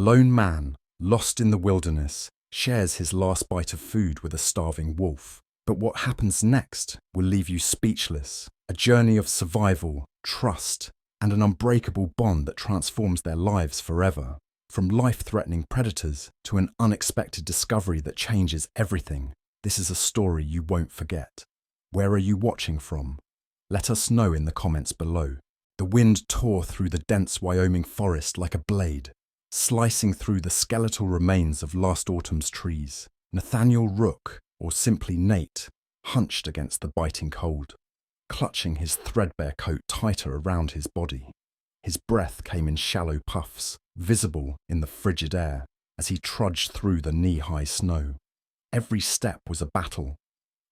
lone man, lost in the wilderness, shares his last bite of food with a starving wolf. But what happens next will leave you speechless. A journey of survival, trust, and an unbreakable bond that transforms their lives forever. From life-threatening predators to an unexpected discovery that changes everything, this is a story you won't forget. Where are you watching from? Let us know in the comments below. The wind tore through the dense Wyoming forest like a blade, slicing through the skeletal remains of last autumn's trees. Nathaniel Rook, or simply Nate, hunched against the biting cold, clutching his threadbare coat tighter around his body. His breath came in shallow puffs, visible in the frigid air, as he trudged through the knee-high snow. Every step was a battle,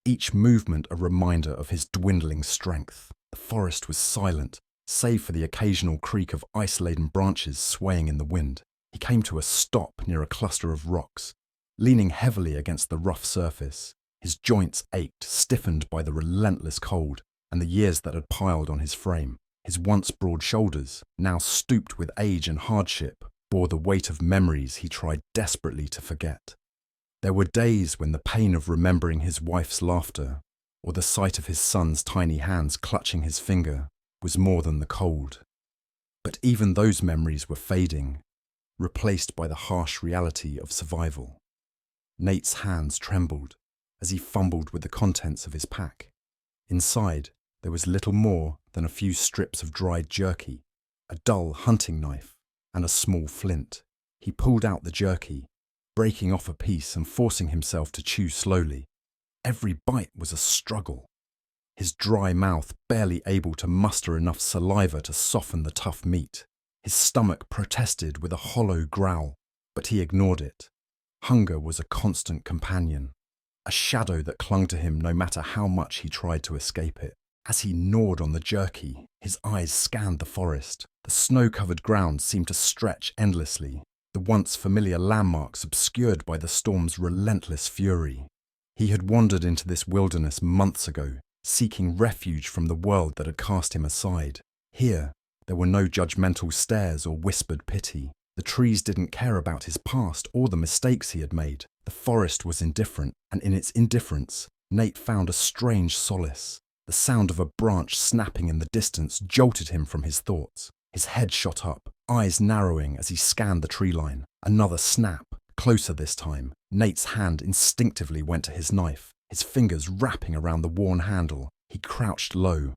each movement a reminder of his dwindling strength. The forest was silent, save for the occasional creak of ice-laden branches swaying in the wind. He came to a stop near a cluster of rocks, leaning heavily against the rough surface. His joints ached, stiffened by the relentless cold and the years that had piled on his frame. His once broad shoulders, now stooped with age and hardship, bore the weight of memories he tried desperately to forget. There were days when the pain of remembering his wife's laughter, or the sight of his son's tiny hands clutching his finger, was more than the cold. But even those memories were fading, replaced by the harsh reality of survival. Nate's hands trembled as he fumbled with the contents of his pack. Inside, there was little more than a few strips of dried jerky, a dull hunting knife, and a small flint. He pulled out the jerky, breaking off a piece and forcing himself to chew slowly. Every bite was a struggle, his dry mouth barely able to muster enough saliva to soften the tough meat. His stomach protested with a hollow growl, but he ignored it. Hunger was a constant companion, a shadow that clung to him no matter how much he tried to escape it. As he gnawed on the jerky, his eyes scanned the forest. The snow-covered ground seemed to stretch endlessly, the once familiar landmarks obscured by the storm's relentless fury. He had wandered into this wilderness months ago, seeking refuge from the world that had cast him aside. Here, there were no judgmental stares or whispered pity. The trees didn't care about his past or the mistakes he had made. The forest was indifferent, and in its indifference, Nate found a strange solace. The sound of a branch snapping in the distance jolted him from his thoughts. His head shot up, eyes narrowing as he scanned the tree line. Another snap, closer this time. Nate's hand instinctively went to his knife, his fingers wrapping around the worn handle. He crouched low,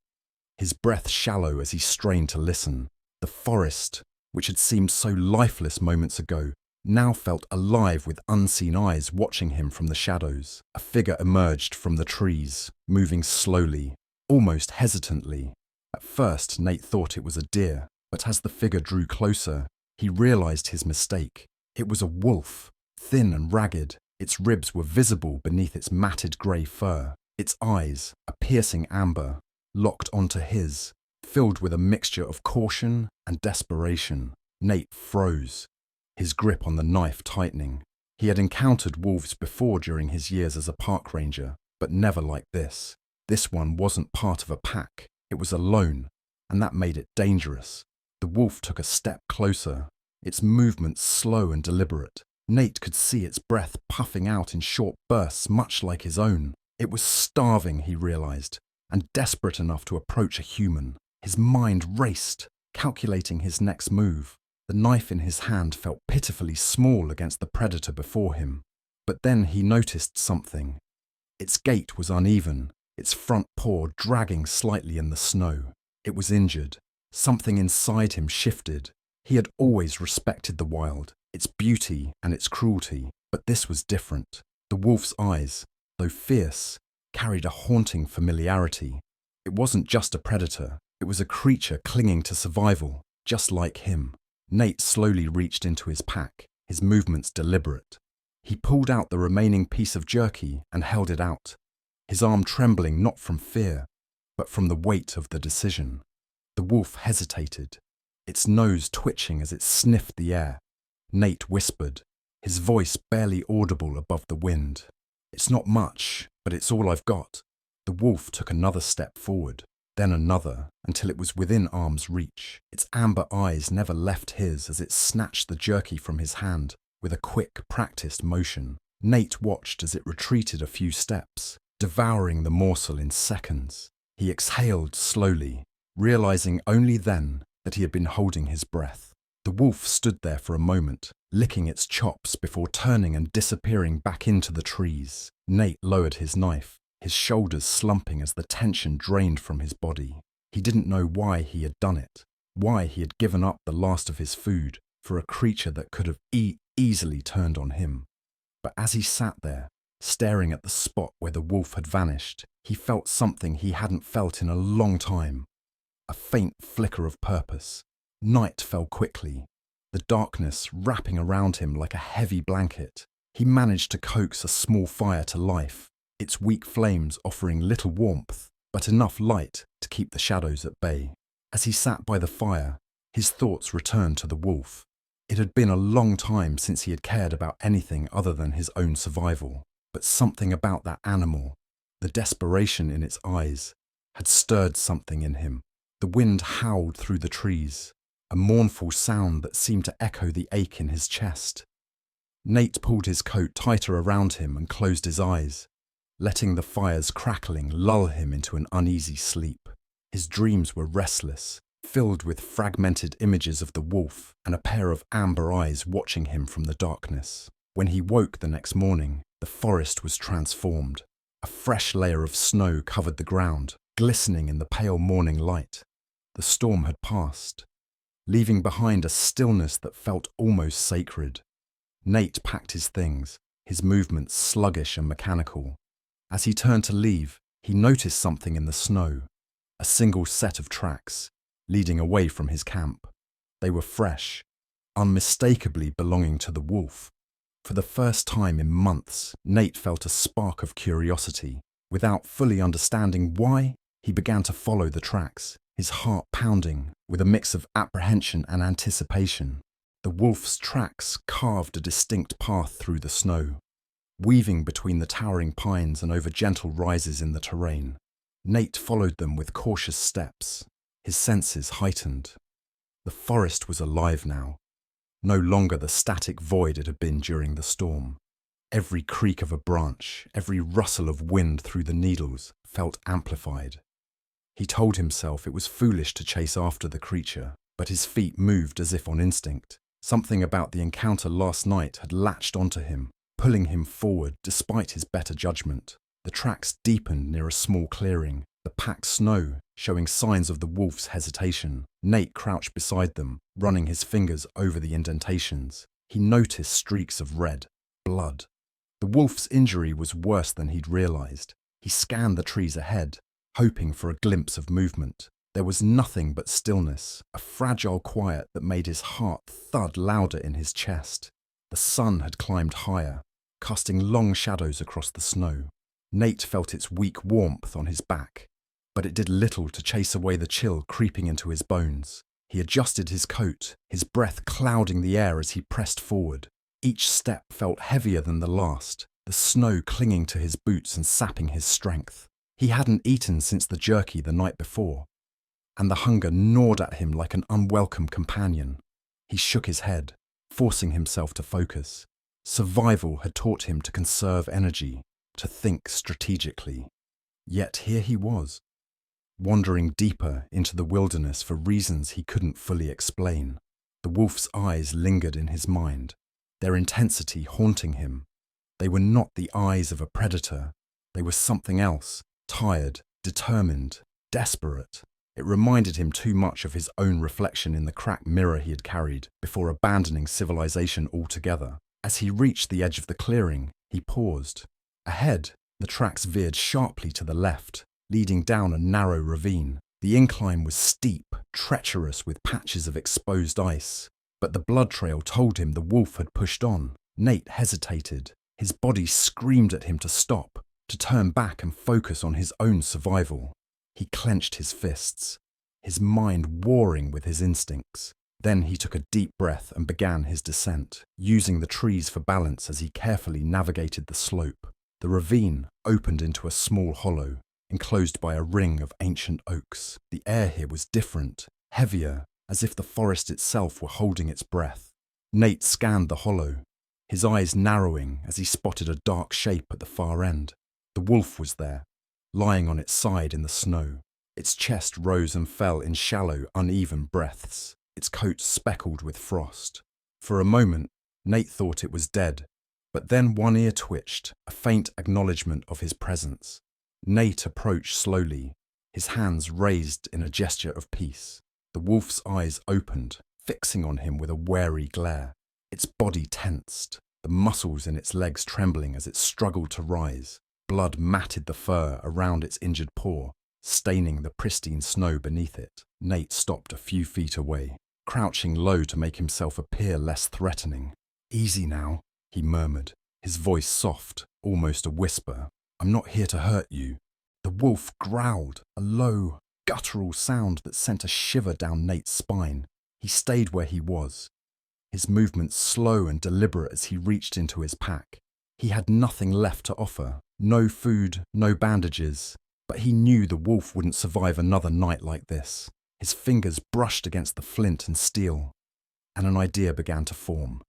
his breath shallow as he strained to listen. The forest, which had seemed so lifeless moments ago, now felt alive with unseen eyes watching him from the shadows. A figure emerged from the trees, moving slowly, almost hesitantly. At first, Nate thought it was a deer, but as the figure drew closer, he realized his mistake. It was a wolf, thin and ragged. Its ribs were visible beneath its matted grey fur. Its eyes, a piercing amber, locked onto his, filled with a mixture of caution and desperation. Nate froze, his grip on the knife tightening. He had encountered wolves before during his years as a park ranger, but never like this. This one wasn't part of a pack, it was alone, and that made it dangerous. The wolf took a step closer, its movements slow and deliberate. Nate could see its breath puffing out in short bursts much like his own. It was starving, he realized, and desperate enough to approach a human. His mind raced, calculating his next move. The knife in his hand felt pitifully small against the predator before him. But then he noticed something. Its gait was uneven, its front paw dragging slightly in the snow. It was injured. Something inside him shifted. He had always respected the wild, its beauty and its cruelty, but this was different. The wolf's eyes, though fierce, carried a haunting familiarity. It wasn't just a predator, it was a creature clinging to survival, just like him. Nate slowly reached into his pack, his movements deliberate. He pulled out the remaining piece of jerky and held it out, his arm trembling not from fear, but from the weight of the decision. The wolf hesitated, its nose twitching as it sniffed the air. Nate whispered, his voice barely audible above the wind. "It's not much, but it's all I've got." The wolf took another step forward, then another, until it was within arm's reach. Its amber eyes never left his as it snatched the jerky from his hand with a quick, practiced motion. Nate watched as it retreated a few steps, devouring the morsel in seconds. He exhaled slowly, realizing only then that he had been holding his breath. The wolf stood there for a moment, licking its chops before turning and disappearing back into the trees. Nate lowered his knife, his shoulders slumping as the tension drained from his body. He didn't know why he had done it, why he had given up the last of his food for a creature that could have easily turned on him. But as he sat there, staring at the spot where the wolf had vanished, he felt something he hadn't felt in a long time. A faint flicker of purpose. Night fell quickly, the darkness wrapping around him like a heavy blanket. He managed to coax a small fire to life, its weak flames offering little warmth, but enough light to keep the shadows at bay. As he sat by the fire, his thoughts returned to the wolf. It had been a long time since he had cared about anything other than his own survival, but something about that animal, the desperation in its eyes, had stirred something in him. The wind howled through the trees, a mournful sound that seemed to echo the ache in his chest. Nate pulled his coat tighter around him and closed his eyes, letting the fire's crackling lull him into an uneasy sleep. His dreams were restless, filled with fragmented images of the wolf and a pair of amber eyes watching him from the darkness. When he woke the next morning, the forest was transformed. A fresh layer of snow covered the ground, glistening in the pale morning light. The storm had passed, leaving behind a stillness that felt almost sacred. Nate packed his things, his movements sluggish and mechanical. As he turned to leave, he noticed something in the snow, a single set of tracks, leading away from his camp. They were fresh, unmistakably belonging to the wolf. For the first time in months, Nate felt a spark of curiosity. Without fully understanding why, he began to follow the tracks, his heart pounding with a mix of apprehension and anticipation. The wolf's tracks carved a distinct path through the snow, weaving between the towering pines and over gentle rises in the terrain. Nate followed them with cautious steps, his senses heightened. The forest was alive now, no longer the static void it had been during the storm. Every creak of a branch, every rustle of wind through the needles felt amplified. He told himself it was foolish to chase after the creature, but his feet moved as if on instinct. Something about the encounter last night had latched onto him, pulling him forward despite his better judgment. The tracks deepened near a small clearing, the packed snow showing signs of the wolf's hesitation. Nate crouched beside them, running his fingers over the indentations. He noticed streaks of red, blood. The wolf's injury was worse than he'd realized. He scanned the trees ahead, hoping for a glimpse of movement. There was nothing but stillness, a fragile quiet that made his heart thud louder in his chest. The sun had climbed higher, casting long shadows across the snow. Nate felt its weak warmth on his back, but it did little to chase away the chill creeping into his bones. He adjusted his coat, his breath clouding the air as he pressed forward. Each step felt heavier than the last, the snow clinging to his boots and sapping his strength. He hadn't eaten since the jerky the night before, and the hunger gnawed at him like an unwelcome companion. He shook his head, forcing himself to focus. Survival had taught him to conserve energy, to think strategically. Yet here he was, wandering deeper into the wilderness for reasons he couldn't fully explain. The wolf's eyes lingered in his mind, their intensity haunting him. They were not the eyes of a predator. They were something else, tired, determined, desperate. It reminded him too much of his own reflection in the cracked mirror he had carried before abandoning civilization altogether. As he reached the edge of the clearing, he paused. Ahead, the tracks veered sharply to the left, leading down a narrow ravine. The incline was steep, treacherous with patches of exposed ice, but the blood trail told him the wolf had pushed on. Nate hesitated. His body screamed at him to stop, to turn back and focus on his own survival. He clenched his fists, his mind warring with his instincts. Then he took a deep breath and began his descent, using the trees for balance as he carefully navigated the slope. The ravine opened into a small hollow, enclosed by a ring of ancient oaks. The air here was different, heavier, as if the forest itself were holding its breath. Nate scanned the hollow, his eyes narrowing as he spotted a dark shape at the far end. The wolf was there, lying on its side in the snow. Its chest rose and fell in shallow, uneven breaths, its coat speckled with frost. For a moment, Nate thought it was dead, but then one ear twitched, a faint acknowledgement of his presence. Nate approached slowly, his hands raised in a gesture of peace. The wolf's eyes opened, fixing on him with a wary glare. Its body tensed, the muscles in its legs trembling as it struggled to rise. Blood matted the fur around its injured paw, staining the pristine snow beneath it. Nate stopped a few feet away, crouching low to make himself appear less threatening. "Easy now," he murmured, his voice soft, almost a whisper. "I'm not here to hurt you." The wolf growled, a low, guttural sound that sent a shiver down Nate's spine. He stayed where he was, his movements slow and deliberate as he reached into his pack. He had nothing left to offer, no food, no bandages, but he knew the wolf wouldn't survive another night like this. His fingers brushed against the flint and steel, and an idea began to form.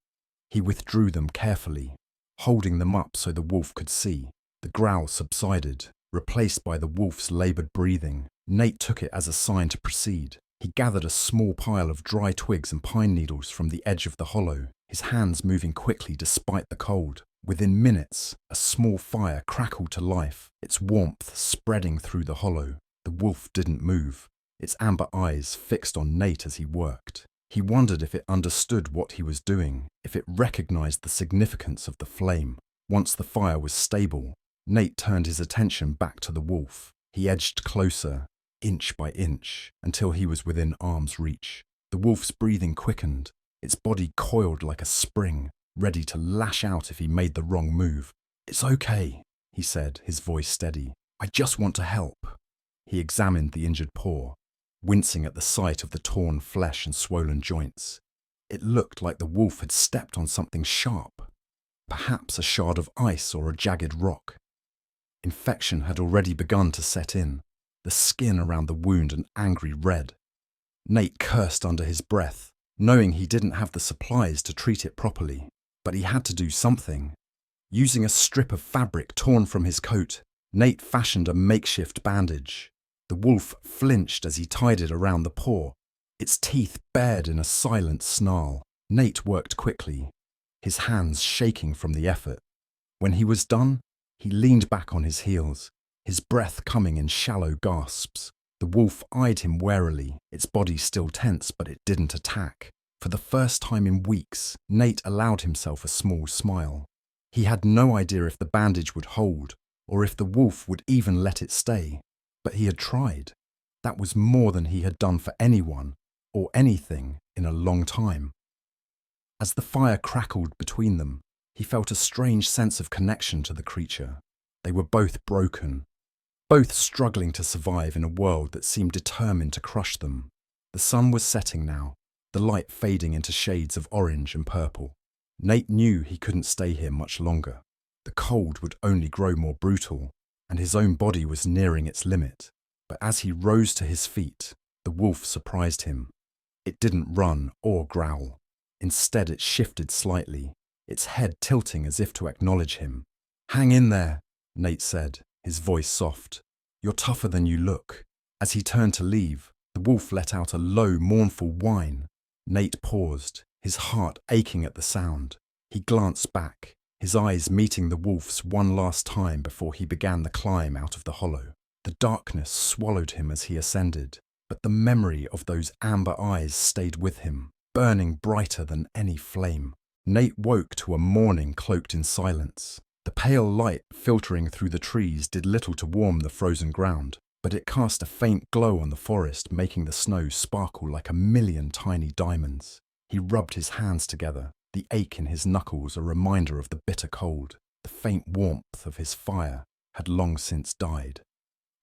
He withdrew them carefully, holding them up so the wolf could see. The growl subsided, replaced by the wolf's laboured breathing. Nate took it as a sign to proceed. He gathered a small pile of dry twigs and pine needles from the edge of the hollow, his hands moving quickly despite the cold. Within minutes, a small fire crackled to life, its warmth spreading through the hollow. The wolf didn't move, its amber eyes fixed on Nate as he worked. He wondered if it understood what he was doing, if it recognized the significance of the flame. Once the fire was stable, Nate turned his attention back to the wolf. He edged closer, inch by inch, until he was within arm's reach. The wolf's breathing quickened, its body coiled like a spring, ready to lash out if he made the wrong move. "It's okay," he said, his voice steady. "I just want to help." He examined the injured paw, wincing at the sight of the torn flesh and swollen joints. It looked like the wolf had stepped on something sharp, perhaps a shard of ice or a jagged rock. Infection had already begun to set in, the skin around the wound an angry red. Nate cursed under his breath, knowing he didn't have the supplies to treat it properly. But he had to do something. Using a strip of fabric torn from his coat, Nate fashioned a makeshift bandage. The wolf flinched as he tied it around the paw, its teeth bared in a silent snarl. Nate worked quickly, his hands shaking from the effort. When he was done, he leaned back on his heels, his breath coming in shallow gasps. The wolf eyed him warily, its body still tense, but it didn't attack. For the first time in weeks, Nate allowed himself a small smile. He had no idea if the bandage would hold, or if the wolf would even let it stay. But he had tried. That was more than he had done for anyone, or anything, in a long time. As the fire crackled between them, he felt a strange sense of connection to the creature. They were both broken, both struggling to survive in a world that seemed determined to crush them. The sun was setting now, the light fading into shades of orange and purple. Nate knew he couldn't stay here much longer. The cold would only grow more brutal, and his own body was nearing its limit. But as he rose to his feet, the wolf surprised him. It didn't run or growl. Instead, it shifted slightly, its head tilting as if to acknowledge him. "Hang in there," Nate said, his voice soft. "You're tougher than you look." As he turned to leave, the wolf let out a low, mournful whine. Nate paused, his heart aching at the sound. He glanced back, his eyes meeting the wolf's one last time before he began the climb out of the hollow. The darkness swallowed him as he ascended, but the memory of those amber eyes stayed with him, burning brighter than any flame. Nate woke to a morning cloaked in silence. The pale light filtering through the trees did little to warm the frozen ground, but it cast a faint glow on the forest, making the snow sparkle like a million tiny diamonds. He rubbed his hands together, the ache in his knuckles a reminder of the bitter cold. The faint warmth of his fire had long since died,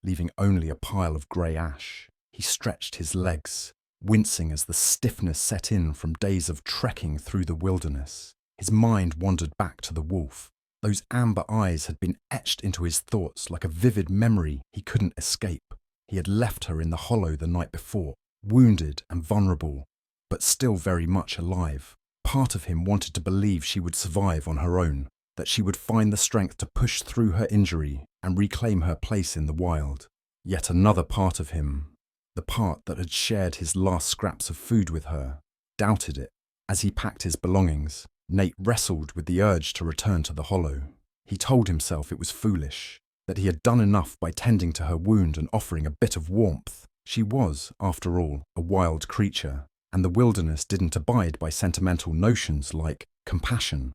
leaving only a pile of grey ash. He stretched his legs, wincing as the stiffness set in from days of trekking through the wilderness. His mind wandered back to the wolf, Those amber eyes had been etched into his thoughts like a vivid memory he couldn't escape. He had left her in the hollow the night before, wounded and vulnerable, but still very much alive. Part of him wanted to believe she would survive on her own, that she would find the strength to push through her injury and reclaim her place in the wild. Yet another part of him, the part that had shared his last scraps of food with her, doubted it. As he packed his belongings, Nate wrestled with the urge to return to the hollow. He told himself it was foolish, that he had done enough by tending to her wound and offering a bit of warmth. She was, after all, a wild creature, and the wilderness didn't abide by sentimental notions like compassion.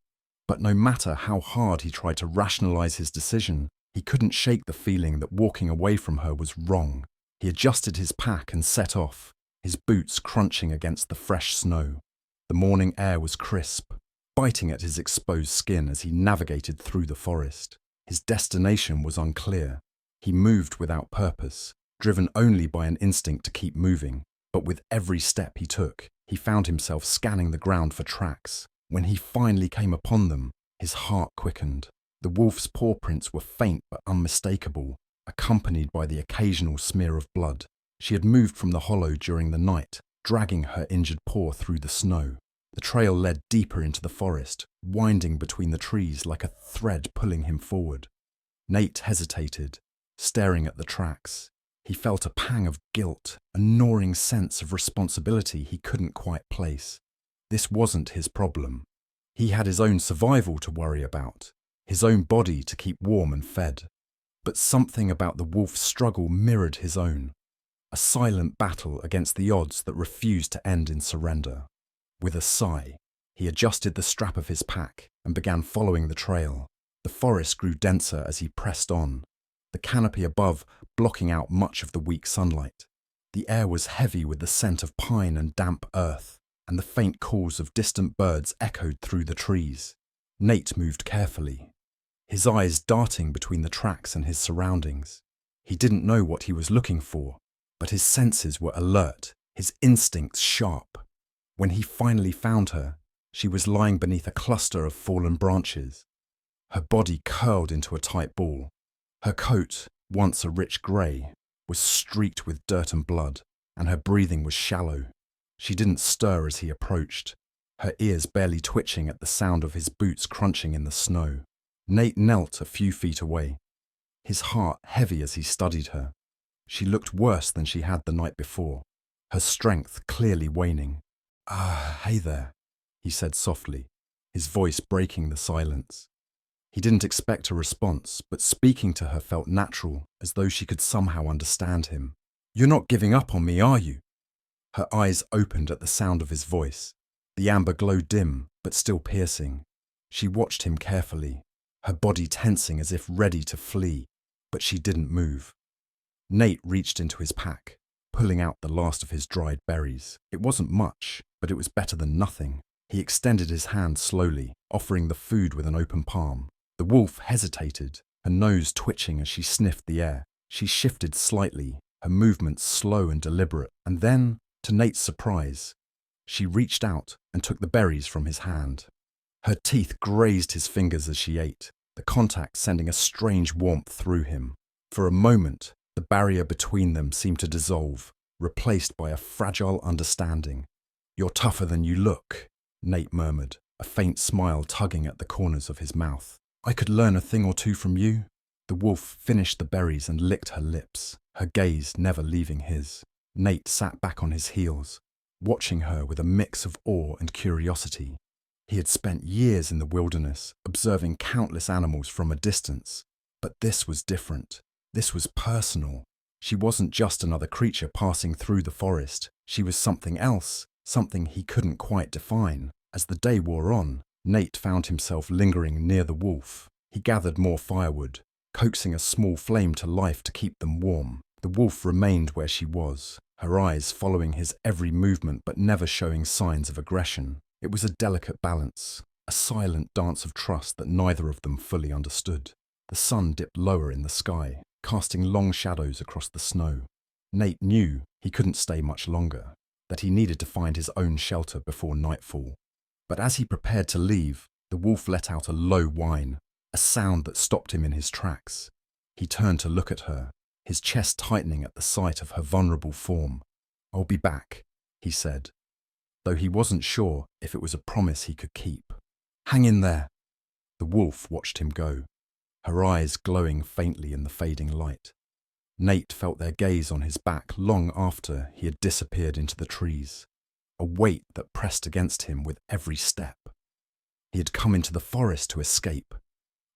But no matter how hard he tried to rationalize his decision, he couldn't shake the feeling that walking away from her was wrong. He adjusted his pack and set off, his boots crunching against the fresh snow. The morning air was crisp, biting at his exposed skin as he navigated through the forest. His destination was unclear. He moved without purpose, driven only by an instinct to keep moving. But with every step he took, he found himself scanning the ground for tracks. When he finally came upon them, his heart quickened. The wolf's paw prints were faint but unmistakable, accompanied by the occasional smear of blood. She had moved from the hollow during the night, dragging her injured paw through the snow. The trail led deeper into the forest, winding between the trees like a thread pulling him forward. Nate hesitated, staring at the tracks. He felt a pang of guilt, a gnawing sense of responsibility he couldn't quite place. This wasn't his problem. He had his own survival to worry about, his own body to keep warm and fed. But something about the wolf's struggle mirrored his own, a silent battle against the odds that refused to end in surrender. With a sigh, he adjusted the strap of his pack and began following the trail. The forest grew denser as he pressed on, the canopy above blocking out much of the weak sunlight. The air was heavy with the scent of pine and damp earth, and the faint calls of distant birds echoed through the trees. Nate moved carefully, his eyes darting between the tracks and his surroundings. He didn't know what he was looking for, but his senses were alert, his instincts sharp. When he finally found her, she was lying beneath a cluster of fallen branches. Her body curled into a tight ball. Her coat, once a rich grey, was streaked with dirt and blood, and her breathing was shallow. She didn't stir as he approached, her ears barely twitching at the sound of his boots crunching in the snow. Nate knelt a few feet away, his heart heavy as he studied her. She looked worse than she had the night before, her strength clearly waning. Hey there," he said softly, his voice breaking the silence. He didn't expect a response, but speaking to her felt natural, as though she could somehow understand him. "You're not giving up on me, are you?" Her eyes opened at the sound of his voice, the amber glow dim, but still piercing. She watched him carefully, her body tensing as if ready to flee, but she didn't move. Nate reached into his pack, pulling out the last of his dried berries. It wasn't much, but it was better than nothing. He extended his hand slowly, offering the food with an open palm. The wolf hesitated, her nose twitching as she sniffed the air. She shifted slightly, her movements slow and deliberate, and then, to Nate's surprise, she reached out and took the berries from his hand. Her teeth grazed his fingers as she ate, the contact sending a strange warmth through him. For a moment, the barrier between them seemed to dissolve, replaced by a fragile understanding. "You're tougher than you look," Nate murmured, a faint smile tugging at the corners of his mouth. "I could learn a thing or two from you." The wolf finished the berries and licked her lips, her gaze never leaving his. Nate sat back on his heels, watching her with a mix of awe and curiosity. He had spent years in the wilderness, observing countless animals from a distance, but this was different. This was personal. She wasn't just another creature passing through the forest. She was something else, something he couldn't quite define. As the day wore on, Nate found himself lingering near the wolf. He gathered more firewood, coaxing a small flame to life to keep them warm. The wolf remained where she was, her eyes following his every movement but never showing signs of aggression. It was a delicate balance, a silent dance of trust that neither of them fully understood. The sun dipped lower in the sky, casting long shadows across the snow. Nate knew he couldn't stay much longer, that he needed to find his own shelter before nightfall. But as he prepared to leave, the wolf let out a low whine, a sound that stopped him in his tracks. He turned to look at her, his chest tightening at the sight of her vulnerable form. "I'll be back," he said, though he wasn't sure if it was a promise he could keep. "Hang in there." The wolf watched him go, her eyes glowing faintly in the fading light. Nate felt their gaze on his back long after he had disappeared into the trees, a weight that pressed against him with every step. He had come into the forest to escape,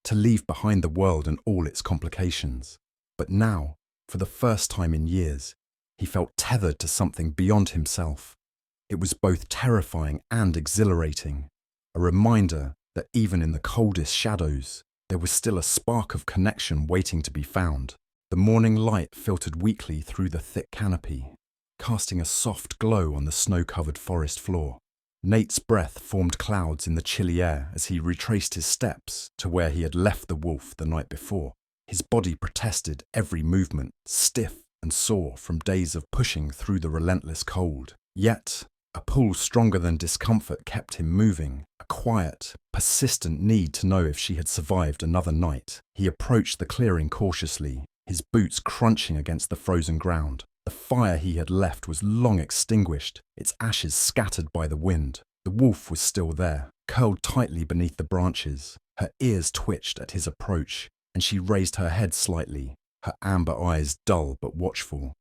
to leave behind the world and all its complications. But now, for the first time in years, he felt tethered to something beyond himself. It was both terrifying and exhilarating, a reminder that even in the coldest shadows, there was still a spark of connection waiting to be found. The morning light filtered weakly through the thick canopy, casting a soft glow on the snow-covered forest floor. Nate's breath formed clouds in the chilly air as he retraced his steps to where he had left the wolf the night before. His body protested every movement, stiff and sore from days of pushing through the relentless cold. Yet, a pull stronger than discomfort kept him moving, a quiet, persistent need to know if she had survived another night. He approached the clearing cautiously, his boots crunching against the frozen ground. The fire he had left was long extinguished, its ashes scattered by the wind. The wolf was still there, curled tightly beneath the branches. Her ears twitched at his approach, and she raised her head slightly, her amber eyes dull but watchful.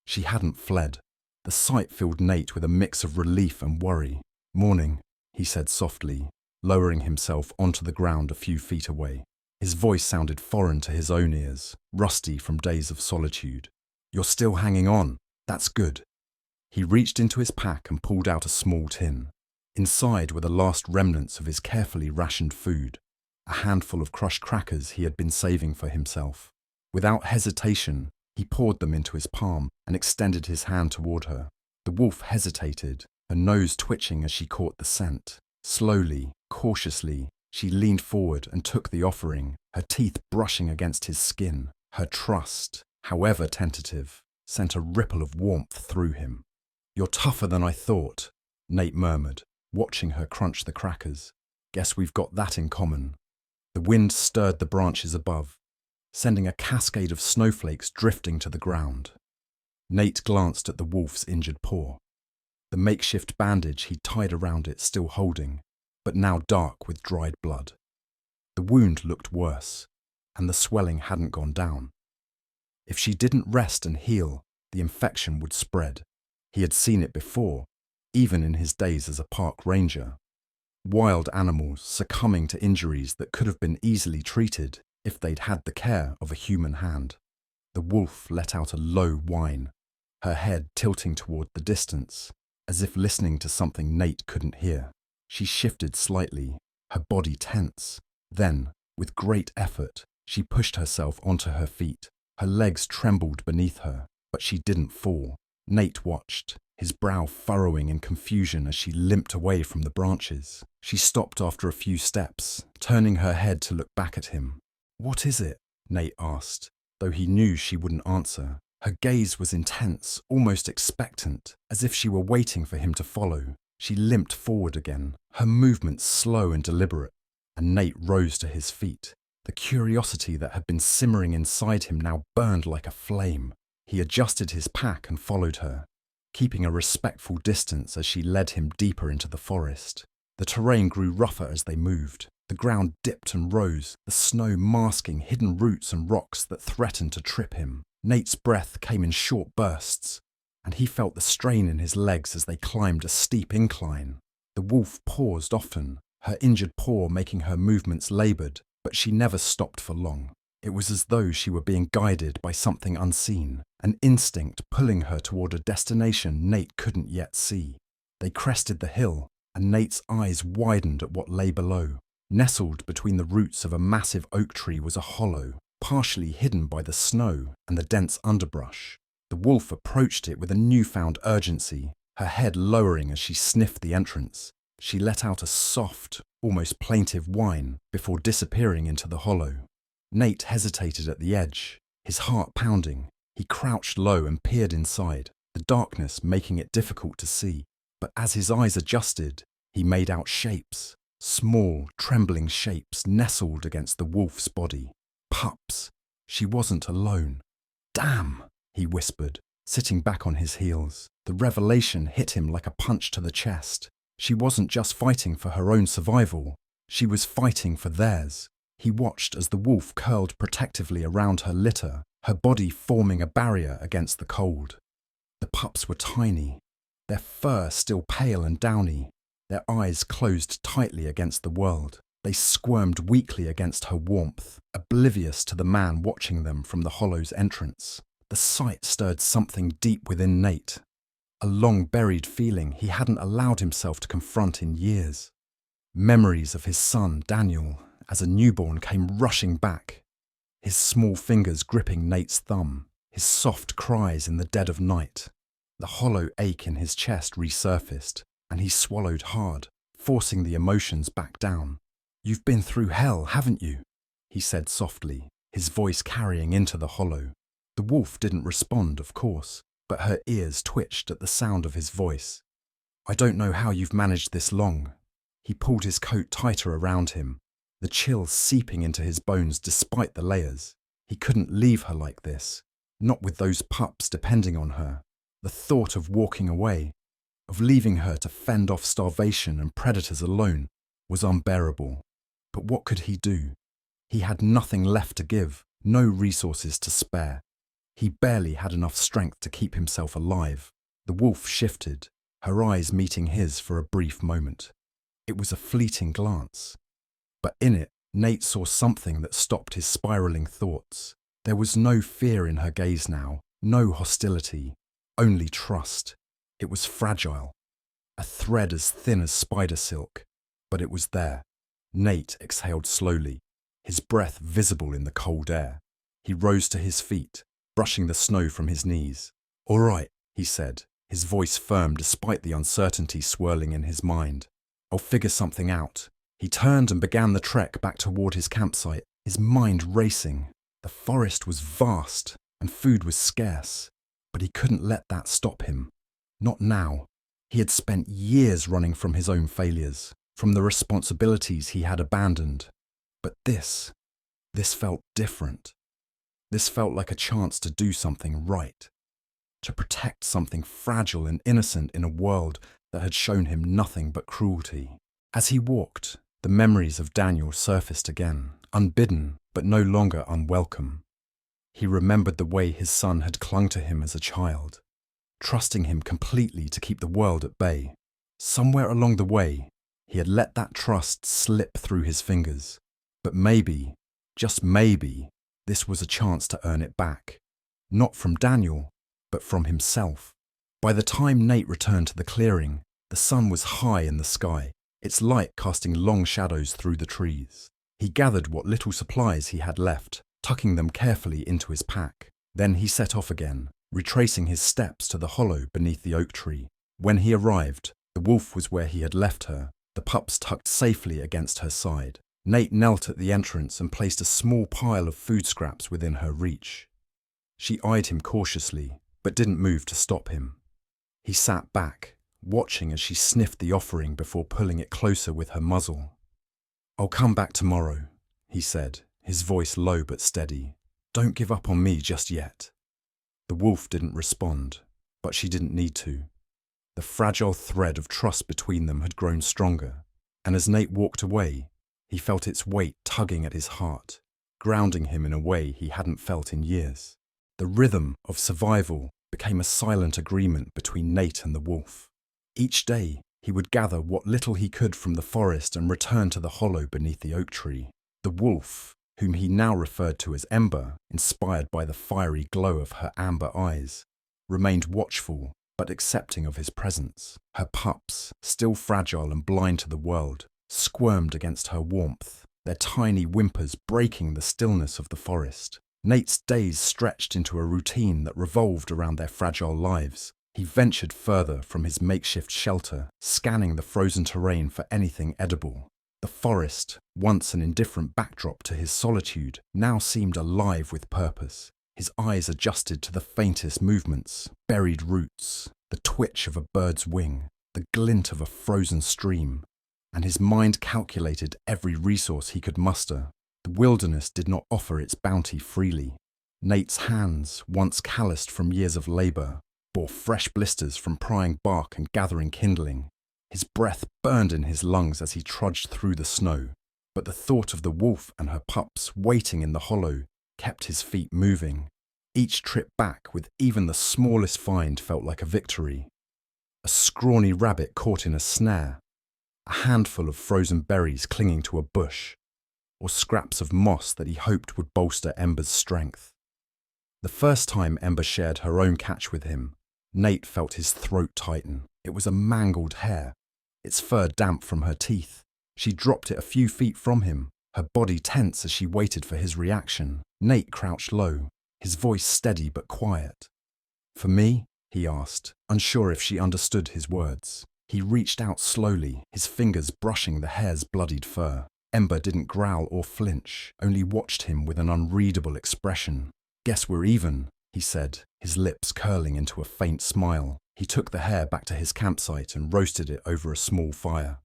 She hadn't fled. The sight filled Nate with a mix of relief and worry. "Morning," he said softly, lowering himself onto the ground a few feet away. His voice sounded foreign to his own ears, rusty from days of solitude. "You're still hanging on. That's good." He reached into his pack and pulled out a small tin. Inside were the last remnants of his carefully rationed food, a handful of crushed crackers he had been saving for himself. Without hesitation, he poured them into his palm and extended his hand toward her. The wolf hesitated, her nose twitching as she caught the scent. Slowly, cautiously, she leaned forward and took the offering, her teeth brushing against his skin. Her trust, however tentative, sent a ripple of warmth through him. "You're tougher than I thought," Nate murmured, watching her crunch the crackers. "Guess we've got that in common." The wind stirred the branches above, sending a cascade of snowflakes drifting to the ground. Nate glanced at the wolf's injured paw, the makeshift bandage he'd tied around it still holding, but now dark with dried blood. The wound looked worse, and the swelling hadn't gone down. If she didn't rest and heal, the infection would spread. He had seen it before, even in his days as a park ranger. Wild animals succumbing to injuries that could have been easily treated if they'd had the care of a human hand. The wolf let out a low whine, her head tilting toward the distance, as if listening to something Nate couldn't hear. She shifted slightly, her body tense. Then, with great effort, she pushed herself onto her feet. Her legs trembled beneath her, but she didn't fall. Nate watched, his brow furrowing in confusion as she limped away from the branches. She stopped after a few steps, turning her head to look back at him. "What is it?" Nate asked, though he knew she wouldn't answer. Her gaze was intense, almost expectant, as if she were waiting for him to follow. She limped forward again, her movements slow and deliberate, and Nate rose to his feet. The curiosity that had been simmering inside him now burned like a flame. He adjusted his pack and followed her, keeping a respectful distance as she led him deeper into the forest. The terrain grew rougher as they moved. The ground dipped and rose, the snow masking hidden roots and rocks that threatened to trip him. Nate's breath came in short bursts, and he felt the strain in his legs as they climbed a steep incline. The wolf paused often, her injured paw making her movements laboured, but she never stopped for long. It was as though she were being guided by something unseen, an instinct pulling her toward a destination Nate couldn't yet see. They crested the hill, and Nate's eyes widened at what lay below. Nestled between the roots of a massive oak tree was a hollow, partially hidden by the snow and the dense underbrush. The wolf approached it with a newfound urgency, her head lowering as she sniffed the entrance. She let out a soft, almost plaintive whine before disappearing into the hollow. Nate hesitated at the edge, his heart pounding. He crouched low and peered inside, the darkness making it difficult to see. But as his eyes adjusted, he made out shapes, Small, trembling shapes nestled against the wolf's body. Pups. She wasn't alone. Damn, he whispered, sitting back on his heels. The revelation hit him like a punch to the chest. She wasn't just fighting for her own survival. She was fighting for theirs. He watched as the wolf curled protectively around her litter, her body forming a barrier against the cold. The pups were tiny, their fur still pale and downy, their eyes closed tightly against the world. They squirmed weakly against her warmth, oblivious to the man watching them from the hollow's entrance. The sight stirred something deep within Nate, a long-buried feeling he hadn't allowed himself to confront in years. Memories of his son, Daniel, as a newborn came rushing back, his small fingers gripping Nate's thumb, his soft cries in the dead of night. The hollow ache in his chest resurfaced, and he swallowed hard, forcing the emotions back down. "You've been through hell, haven't you?" he said softly, his voice carrying into the hollow. The wolf didn't respond, of course, but her ears twitched at the sound of his voice. "I don't know how you've managed this long." He pulled his coat tighter around him, the chill seeping into his bones despite the layers. He couldn't leave her like this, not with those pups depending on her. The thought of walking away, of leaving her to fend off starvation and predators alone, was unbearable. But what could he do? He had nothing left to give, no resources to spare. He barely had enough strength to keep himself alive. The wolf shifted, her eyes meeting his for a brief moment. It was a fleeting glance, but in it, Nate saw something that stopped his spiraling thoughts. There was no fear in her gaze now, no hostility, only trust. It was fragile, a thread as thin as spider silk, but it was there. Nate exhaled slowly, his breath visible in the cold air. He rose to his feet, brushing the snow from his knees. "All right," he said, his voice firm despite the uncertainty swirling in his mind. "I'll figure something out." He turned and began the trek back toward his campsite, his mind racing. The forest was vast, and food was scarce, but he couldn't let that stop him. Not now. He had spent years running from his own failures, from the responsibilities he had abandoned. But this felt different. This felt like a chance to do something right, to protect something fragile and innocent in a world that had shown him nothing but cruelty. As he walked, the memories of Daniel surfaced again, unbidden but no longer unwelcome. He remembered the way his son had clung to him as a child, trusting him completely to keep the world at bay. Somewhere along the way, he had let that trust slip through his fingers. But maybe, just maybe, this was a chance to earn it back. Not from Daniel, but from himself. By the time Nate returned to the clearing, the sun was high in the sky, its light casting long shadows through the trees. He gathered what little supplies he had left, tucking them carefully into his pack. Then he set off again, retracing his steps to the hollow beneath the oak tree. When he arrived, the wolf was where he had left her, the pups tucked safely against her side. Nate knelt at the entrance and placed a small pile of food scraps within her reach. She eyed him cautiously, but didn't move to stop him. He sat back, watching as she sniffed the offering before pulling it closer with her muzzle. "I'll come back tomorrow," he said, his voice low but steady. "Don't give up on me just yet." The wolf didn't respond, but she didn't need to. The fragile thread of trust between them had grown stronger, and as Nate walked away, he felt its weight tugging at his heart, grounding him in a way he hadn't felt in years. The rhythm of survival became a silent agreement between Nate and the wolf. Each day, he would gather what little he could from the forest and return to the hollow beneath the oak tree. The wolf, whom he now referred to as Ember, inspired by the fiery glow of her amber eyes, remained watchful but accepting of his presence. Her pups, still fragile and blind to the world, squirmed against her warmth, their tiny whimpers breaking the stillness of the forest. Nate's days stretched into a routine that revolved around their fragile lives. He ventured further from his makeshift shelter, scanning the frozen terrain for anything edible. The forest, once an indifferent backdrop to his solitude, now seemed alive with purpose. His eyes adjusted to the faintest movements, buried roots, the twitch of a bird's wing, the glint of a frozen stream. and his mind calculated every resource he could muster. The wilderness did not offer its bounty freely. Nate's hands, once calloused from years of labour, bore fresh blisters from prying bark and gathering kindling. His breath burned in his lungs as he trudged through the snow, but the thought of the wolf and her pups waiting in the hollow kept his feet moving. Each trip back with even the smallest find felt like a victory. A scrawny rabbit caught in a snare, a handful of frozen berries clinging to a bush, or scraps of moss that he hoped would bolster Ember's strength. The first time Ember shared her own catch with him, Nate felt his throat tighten. It was a mangled hare, its fur damp from her teeth. She dropped it a few feet from him, her body tense as she waited for his reaction. Nate crouched low, his voice steady but quiet. "For me?" he asked, unsure if she understood his words. He reached out slowly, his fingers brushing the hare's bloodied fur. Ember didn't growl or flinch, only watched him with an unreadable expression. "Guess we're even," he said, his lips curling into a faint smile. He took the hare back to his campsite and roasted it over a small fire,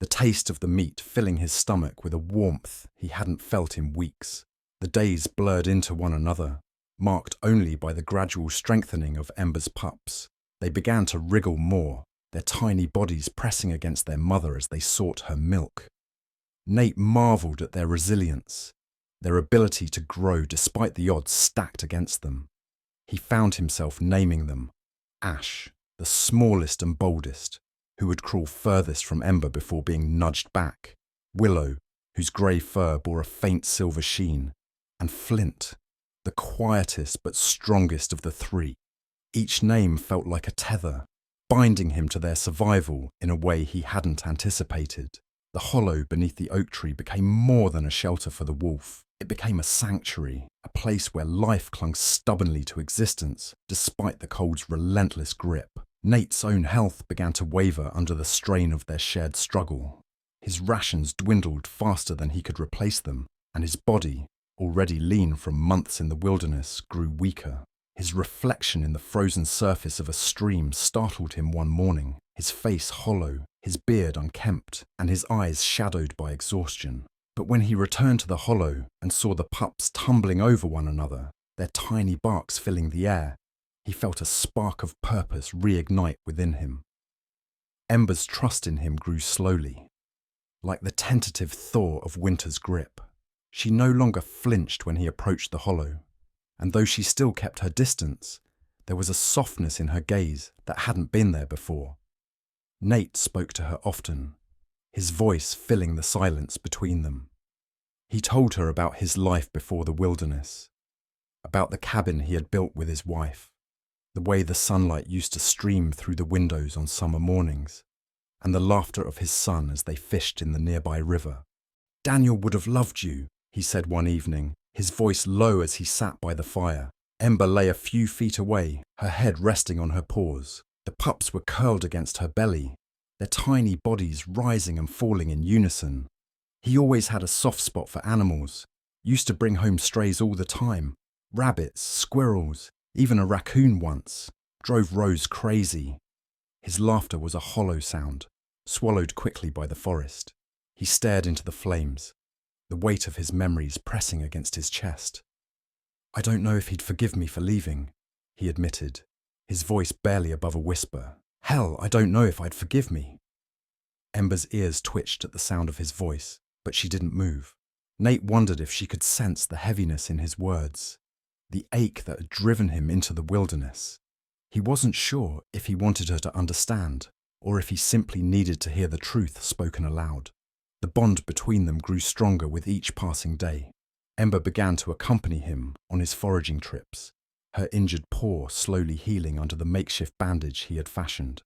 the taste of the meat filling his stomach with a warmth he hadn't felt in weeks. The days blurred into one another, marked only by the gradual strengthening of Ember's pups. They began to wriggle more, their tiny bodies pressing against their mother as they sought her milk. Nate marveled at their resilience, their ability to grow despite the odds stacked against them. He found himself naming them: Ash, the smallest and boldest, who would crawl furthest from Ember before being nudged back; Willow, whose grey fur bore a faint silver sheen; and Flint, the quietest but strongest of the three. Each name felt like a tether, binding him to their survival in a way he hadn't anticipated. The hollow beneath the oak tree became more than a shelter for the wolf. It became a sanctuary, a place where life clung stubbornly to existence despite the cold's relentless grip. Nate's own health began to waver under the strain of their shared struggle. His rations dwindled faster than he could replace them, and his body, already lean from months in the wilderness, grew weaker. His reflection in the frozen surface of a stream startled him one morning, his face hollow, his beard unkempt, and his eyes shadowed by exhaustion. But when he returned to the hollow and saw the pups tumbling over one another, their tiny barks filling the air, he felt a spark of purpose reignite within him. Ember's trust in him grew slowly, like the tentative thaw of winter's grip. She no longer flinched when he approached the hollow, and though she still kept her distance, there was a softness in her gaze that hadn't been there before. Nate spoke to her often, his voice filling the silence between them. He told her about his life before the wilderness, about the cabin he had built with his wife, the way the sunlight used to stream through the windows on summer mornings, and the laughter of his son as they fished in the nearby river. "Daniel would have loved you," he said one evening, his voice low as he sat by the fire. Ember lay a few feet away, her head resting on her paws. The pups were curled against her belly, their tiny bodies rising and falling in unison. He always had a soft spot for animals, used to bring home strays all the time. Rabbits, squirrels, even a raccoon once. Drove Rose crazy. His laughter was a hollow sound, swallowed quickly by the forest. He stared into the flames, the weight of his memories pressing against his chest. "I don't know if he'd forgive me for leaving," he admitted, his voice barely above a whisper. "Hell, I don't know if I'd forgive me." Ember's ears twitched at the sound of his voice, but she didn't move. Nate wondered if she could sense the heaviness in his words, the ache that had driven him into the wilderness. He wasn't sure if he wanted her to understand, or if he simply needed to hear the truth spoken aloud. The bond between them grew stronger with each passing day. Ember began to accompany him on his foraging trips, her injured paw slowly healing under the makeshift bandage he had fashioned.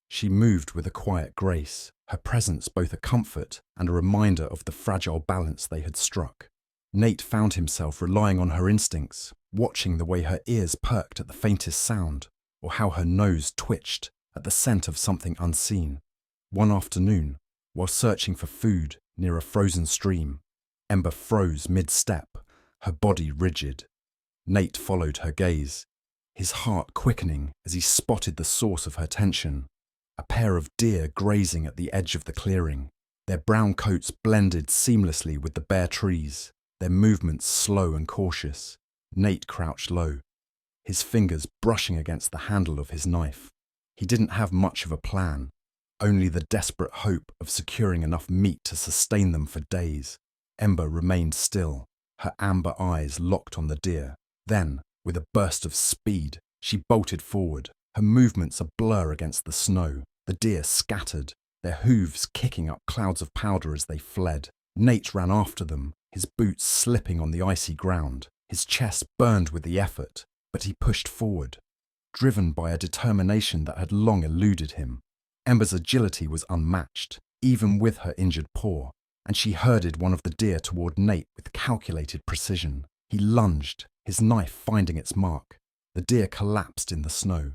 She moved with a quiet grace, her presence both a comfort and a reminder of the fragile balance they had struck. Nate found himself relying on her instincts, watching the way her ears perked at the faintest sound, or how her nose twitched at the scent of something unseen. One afternoon, while searching for food near a frozen stream, Ember froze mid-step, her body rigid. Nate followed her gaze, his heart quickening as he spotted the source of her tension, A pair of deer grazing at the edge of the clearing. Their brown coats blended seamlessly with the bare trees, their movements slow and cautious. Nate crouched low, his fingers brushing against the handle of his knife. He didn't have much of a plan, only the desperate hope of securing enough meat to sustain them for days. Ember remained still, her amber eyes locked on the deer. Then, with a burst of speed, she bolted forward, her movements a blur against the snow. The deer scattered, their hooves kicking up clouds of powder as they fled. Nate ran after them, his boots slipping on the icy ground. His chest burned with the effort, but he pushed forward, driven by a determination that had long eluded him. Ember's agility was unmatched, even with her injured paw, and she herded one of the deer toward Nate with calculated precision. He lunged, his knife finding its mark. The deer collapsed in the snow,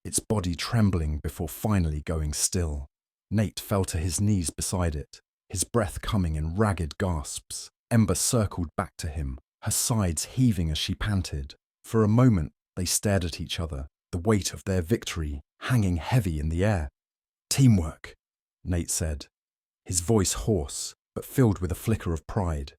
its body trembling before finally going still. Nate fell to his knees beside it, his breath coming in ragged gasps. Ember circled back to him, her sides heaving as she panted. For a moment, they stared at each other, the weight of their victory hanging heavy in the air. "Teamwork," Nate said, his voice hoarse, but filled with a flicker of pride.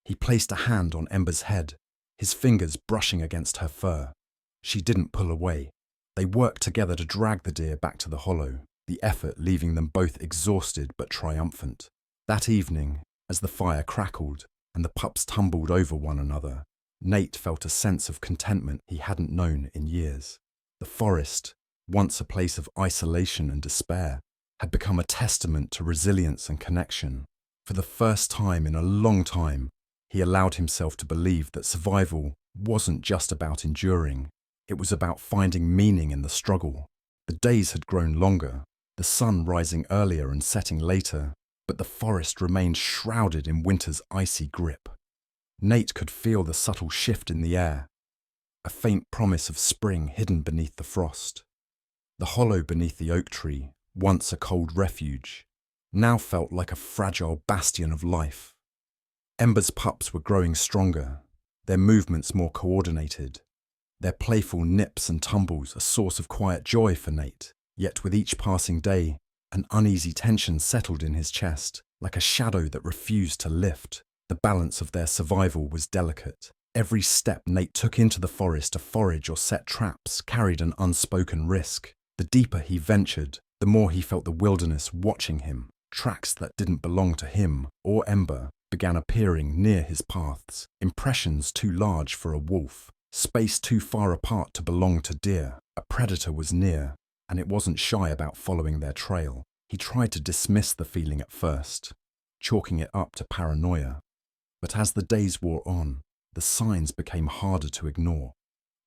He placed a hand on Ember's head, his fingers brushing against her fur. She didn't pull away. They worked together to drag the deer back to the hollow, the effort leaving them both exhausted but triumphant. That evening, as the fire crackled and the pups tumbled over one another, Nate felt a sense of contentment he hadn't known in years. The forest, once a place of isolation and despair, had become a testament to resilience and connection. For the first time in a long time, he allowed himself to believe that survival wasn't just about enduring. It was about finding meaning in the struggle. The days had grown longer, the sun rising earlier and setting later, but the forest remained shrouded in winter's icy grip. Nate could feel the subtle shift in the air, a faint promise of spring hidden beneath the frost. The hollow beneath the oak tree, once a cold refuge, now felt like a fragile bastion of life. Ember's pups were growing stronger, their movements more coordinated, their playful nips and tumbles a source of quiet joy for Nate. Yet with each passing day, an uneasy tension settled in his chest, like a shadow that refused to lift. The balance of their survival was delicate. Every step Nate took into the forest to forage or set traps carried an unspoken risk. The deeper he ventured, the more he felt the wilderness watching him. Tracks that didn't belong to him or Ember began appearing near his paths, impressions too large for a wolf, space too far apart to belong to deer. A predator was near, and it wasn't shy about following their trail. He tried to dismiss the feeling at first, chalking it up to paranoia. But as the days wore on, the signs became harder to ignore.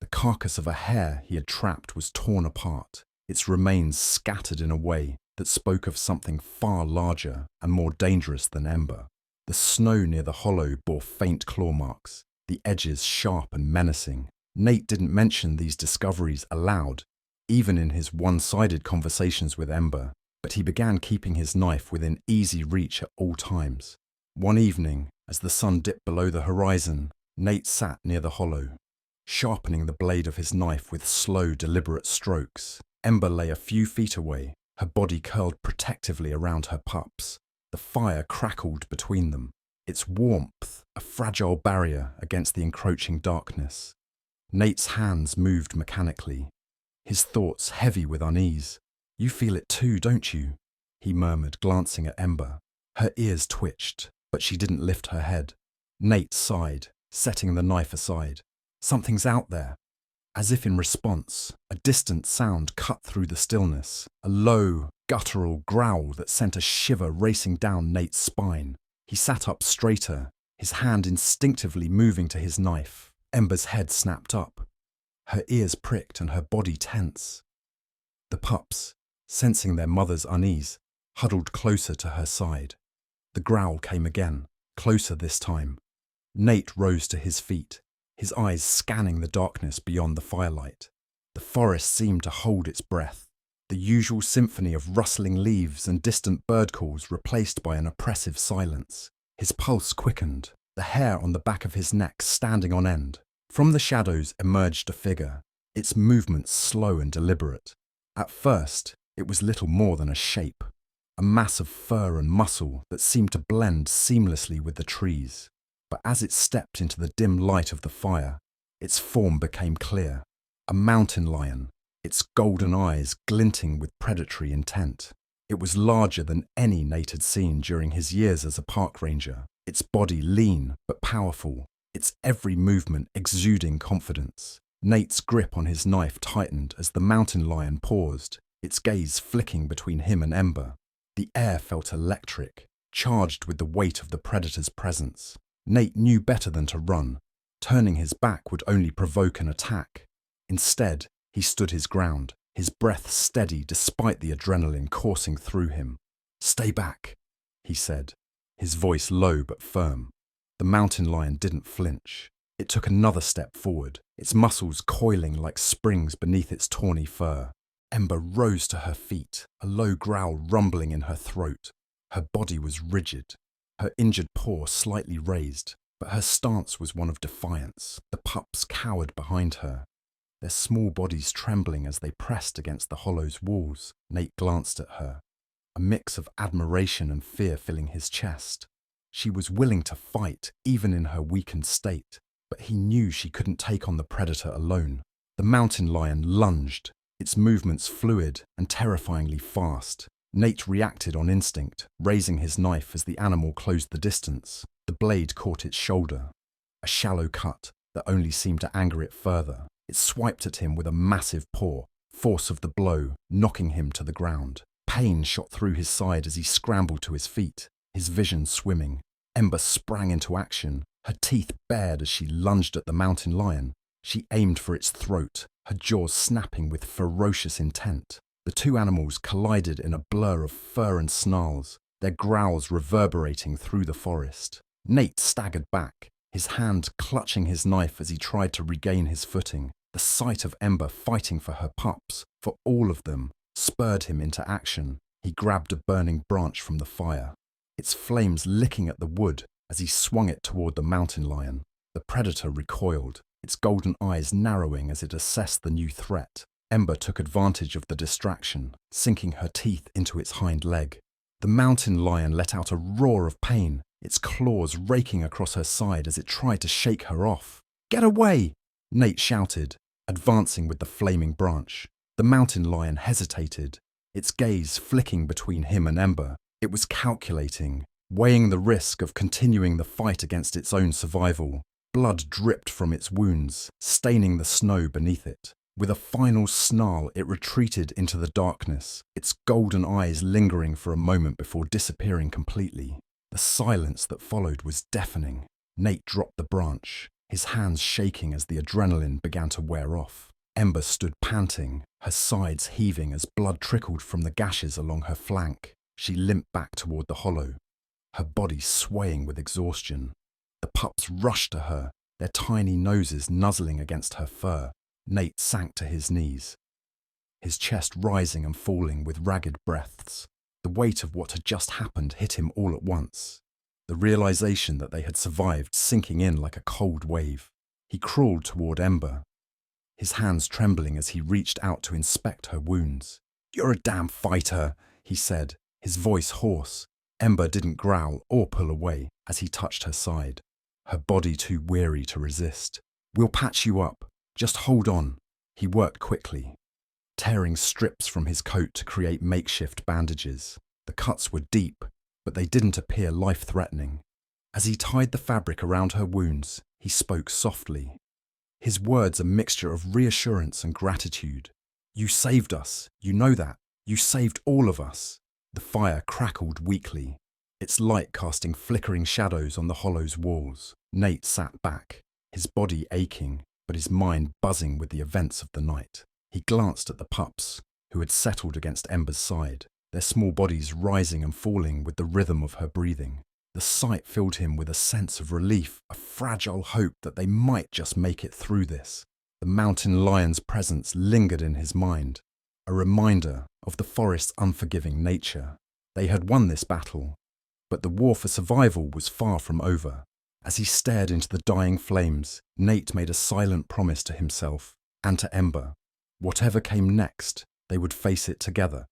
The carcass of a hare he had trapped was torn apart, its remains scattered in a way that spoke of something far larger and more dangerous than Ember. The snow near the hollow bore faint claw marks, the edges sharp and menacing. Nate didn't mention these discoveries aloud, even in his one-sided conversations with Ember, but he began keeping his knife within easy reach at all times. One evening, as the sun dipped below the horizon, Nate sat near the hollow, sharpening the blade of his knife with slow, deliberate strokes. Ember lay a few feet away, her body curled protectively around her pups. The fire crackled between them, its warmth a fragile barrier against the encroaching darkness. Nate's hands moved mechanically, his thoughts heavy with unease. "You feel it too, don't you?" he murmured, glancing at Ember. Her ears twitched, but she didn't lift her head. Nate sighed, setting the knife aside. "Something's out there." As if in response, a distant sound cut through the stillness, a low, guttural growl that sent a shiver racing down Nate's spine. He sat up straighter, his hand instinctively moving to his knife. Ember's head snapped up, her ears pricked and her body tense. The pups, sensing their mother's unease, huddled closer to her side. The growl came again, closer this time. Nate rose to his feet, his eyes scanning the darkness beyond the firelight. The forest seemed to hold its breath, the usual symphony of rustling leaves and distant bird calls replaced by an oppressive silence. His pulse quickened, the hair on the back of his neck standing on end. From the shadows emerged a figure, its movements slow and deliberate. At first, It was little more than a shape, a mass of fur and muscle that seemed to blend seamlessly with the trees. But as it stepped into the dim light of the fire, its form became clear. A mountain lion, its golden eyes glinting with predatory intent. It was larger than any Nate had seen during his years as a park ranger, its body lean but powerful, its every movement exuding confidence. Nate's grip on his knife tightened as the mountain lion paused, its gaze flicking between him and Ember. The air felt electric, charged with the weight of the predator's presence. Nate knew better than to run. Turning his back would only provoke an attack. Instead, he stood his ground, his breath steady despite the adrenaline coursing through him. "Stay back," he said, his voice low but firm. The mountain lion didn't flinch. It took another step forward, its muscles coiling like springs beneath its tawny fur. Ember rose to her feet, a low growl rumbling in her throat. Her body was rigid, her injured paw slightly raised, but her stance was one of defiance. The pups cowered behind her, their small bodies trembling as they pressed against the hollow's walls. Nate glanced at her, a mix of admiration and fear filling his chest. She was willing to fight, even in her weakened state, but he knew she couldn't take on the predator alone. The mountain lion lunged, its movements fluid and terrifyingly fast. Nate reacted on instinct, raising his knife as the animal closed the distance. The blade caught its shoulder, a shallow cut that only seemed to anger it further. It swiped at him with a massive paw, force of the blow knocking him to the ground. Pain shot through his side as he scrambled to his feet, his vision swimming. Ember sprang into action, her teeth bared as she lunged at the mountain lion. She aimed for its throat, her jaws snapping with ferocious intent. The two animals collided in a blur of fur and snarls, their growls reverberating through the forest. Nate staggered back, his hand clutching his knife as he tried to regain his footing. The sight of Ember fighting for her pups, for all of them, spurred him into action. He grabbed a burning branch from the fire, its flames licking at the wood as he swung it toward the mountain lion. The predator recoiled, its golden eyes narrowing as it assessed the new threat. Ember took advantage of the distraction, sinking her teeth into its hind leg. The mountain lion let out a roar of pain, its claws raking across her side as it tried to shake her off. "Get away!" Nate shouted, advancing with the flaming branch. The mountain lion hesitated, its gaze flicking between him and Ember. It was calculating, weighing the risk of continuing the fight against its own survival. Blood dripped from its wounds, staining the snow beneath it. With a final snarl, it retreated into the darkness, its golden eyes lingering for a moment before disappearing completely. The silence that followed was deafening. Nate dropped the branch, his hands shaking as the adrenaline began to wear off. Ember stood panting, her sides heaving as blood trickled from the gashes along her flank. She limped back toward the hollow, her body swaying with exhaustion. The pups rushed to her, their tiny noses nuzzling against her fur. Nate sank to his knees, his chest rising and falling with ragged breaths. The weight of what had just happened hit him all at once, the realization that they had survived sinking in like a cold wave. He crawled toward Ember, his hands trembling as he reached out to inspect her wounds. "You're a damn fighter," he said, his voice hoarse. Ember didn't growl or pull away as he touched her side, her body too weary to resist. "We'll patch you up. Just hold on." He worked quickly, tearing strips from his coat to create makeshift bandages. The cuts were deep, but they didn't appear life-threatening. As he tied the fabric around her wounds, he spoke softly, his words a mixture of reassurance and gratitude. "You saved us, you know that. You saved all of us." The fire crackled weakly, its light casting flickering shadows on the hollow's walls. Nate sat back, his body aching, but his mind buzzing with the events of the night. He glanced at the pups, who had settled against Ember's side, their small bodies rising and falling with the rhythm of her breathing. The sight filled him with a sense of relief, a fragile hope that they might just make it through this. The mountain lion's presence lingered in his mind, a reminder of the forest's unforgiving nature. They had won this battle, but the war for survival was far from over. As he stared into the dying flames, Nate made a silent promise to himself and to Ember. Whatever came next, they would face it together.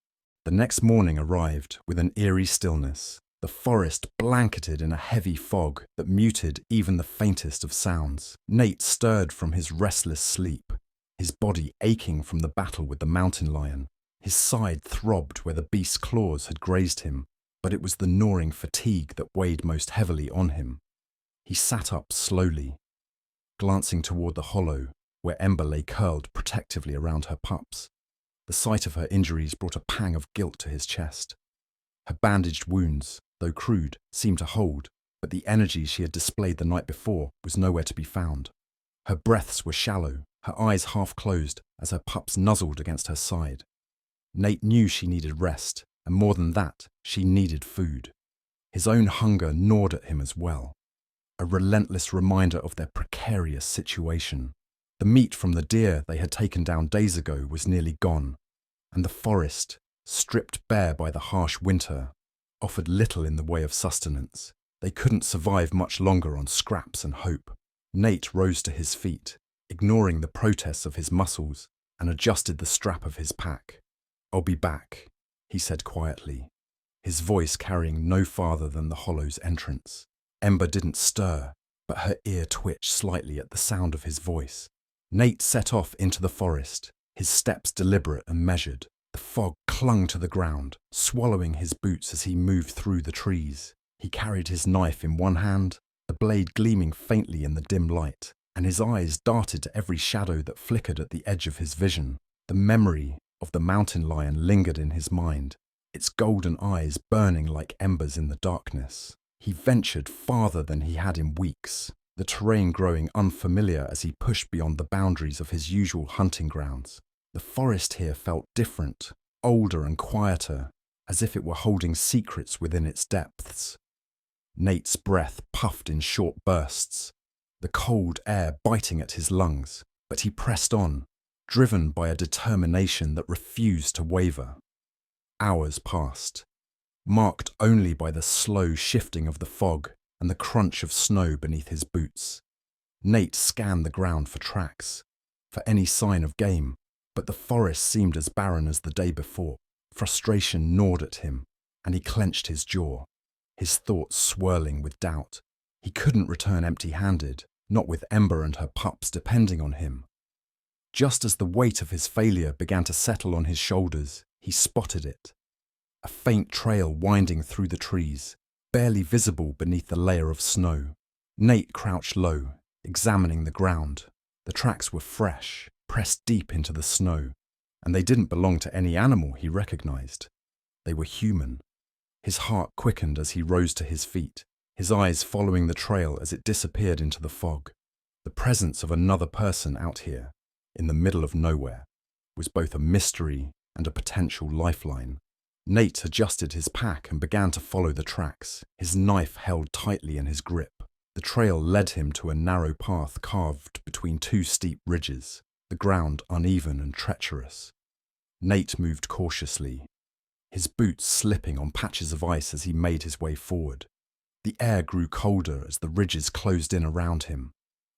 The next morning arrived with an eerie stillness, the forest blanketed in a heavy fog that muted even the faintest of sounds. Nate stirred from his restless sleep, his body aching from the battle with the mountain lion. His side throbbed where the beast's claws had grazed him, but it was the gnawing fatigue that weighed most heavily on him. He sat up slowly, glancing toward the hollow where Ember lay curled protectively around her pups. The sight of her injuries brought a pang of guilt to his chest. Her bandaged wounds, though crude, seemed to hold, but the energy she had displayed the night before was nowhere to be found. Her breaths were shallow, her eyes half closed as her pups nuzzled against her side. Nate knew she needed rest, and more than that, she needed food. His own hunger gnawed at him as well, a relentless reminder of their precarious situation. The meat from the deer they had taken down days ago was nearly gone, and the forest, stripped bare by the harsh winter, offered little in the way of sustenance. They couldn't survive much longer on scraps and hope. Nate rose to his feet, ignoring the protests of his muscles, and adjusted the strap of his pack. "I'll be back," he said quietly, his voice carrying no farther than the hollow's entrance. Ember didn't stir, but her ear twitched slightly at the sound of his voice. Nate set off into the forest, his steps deliberate and measured. The fog clung to the ground, swallowing his boots as he moved through the trees. He carried his knife in one hand, the blade gleaming faintly in the dim light, and his eyes darted to every shadow that flickered at the edge of his vision. The memory of the mountain lion lingered in his mind, its golden eyes burning like embers in the darkness. He ventured farther than he had in weeks, the terrain growing unfamiliar as he pushed beyond the boundaries of his usual hunting grounds. The forest here felt different, older and quieter, as if it were holding secrets within its depths. Nate's breath puffed in short bursts, the cold air biting at his lungs, but he pressed on, driven by a determination that refused to waver. Hours passed, marked only by the slow shifting of the fog and the crunch of snow beneath his boots. Nate scanned the ground for tracks, for any sign of game, but the forest seemed as barren as the day before. Frustration gnawed at him, and he clenched his jaw, his thoughts swirling with doubt. He couldn't return empty-handed, not with Ember and her pups depending on him. Just as the weight of his failure began to settle on his shoulders, he spotted it. A faint trail winding through the trees, barely visible beneath the layer of snow. Nate crouched low, examining the ground. The tracks were fresh, pressed deep into the snow, and they didn't belong to any animal he recognized. They were human. His heart quickened as he rose to his feet, his eyes following the trail as it disappeared into the fog. The presence of another person out here, in the middle of nowhere, was both a mystery and a potential lifeline. Nate adjusted his pack and began to follow the tracks, his knife held tightly in his grip. The trail led him to a narrow path carved between two steep ridges, the ground uneven and treacherous. Nate moved cautiously, his boots slipping on patches of ice as he made his way forward. The air grew colder as the ridges closed in around him,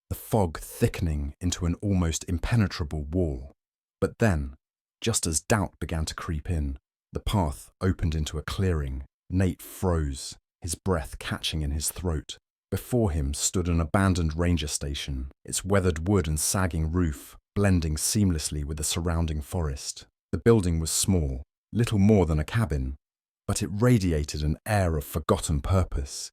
the fog thickening into an almost impenetrable wall. But then, just as doubt began to creep in, the path opened into a clearing. Nate froze, his breath catching in his throat. Before him stood an abandoned ranger station, its weathered wood and sagging roof blending seamlessly with the surrounding forest. The building was small, little more than a cabin, but it radiated an air of forgotten purpose,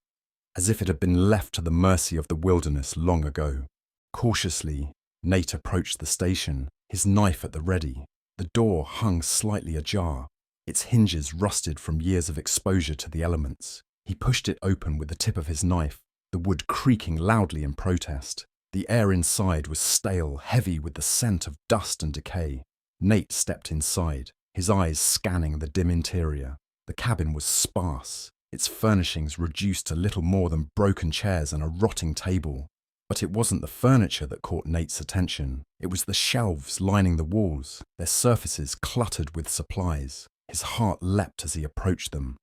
as if it had been left to the mercy of the wilderness long ago. Cautiously, Nate approached the station, his knife at the ready. The door hung slightly ajar, its hinges rusted from years of exposure to the elements. He pushed it open with the tip of his knife, the wood creaking loudly in protest. The air inside was stale, heavy with the scent of dust and decay. Nate stepped inside, his eyes scanning the dim interior. The cabin was sparse, its furnishings reduced to little more than broken chairs and a rotting table. But it wasn't the furniture that caught Nate's attention. It was the shelves lining the walls, their surfaces cluttered with supplies. His heart leapt as he approached them,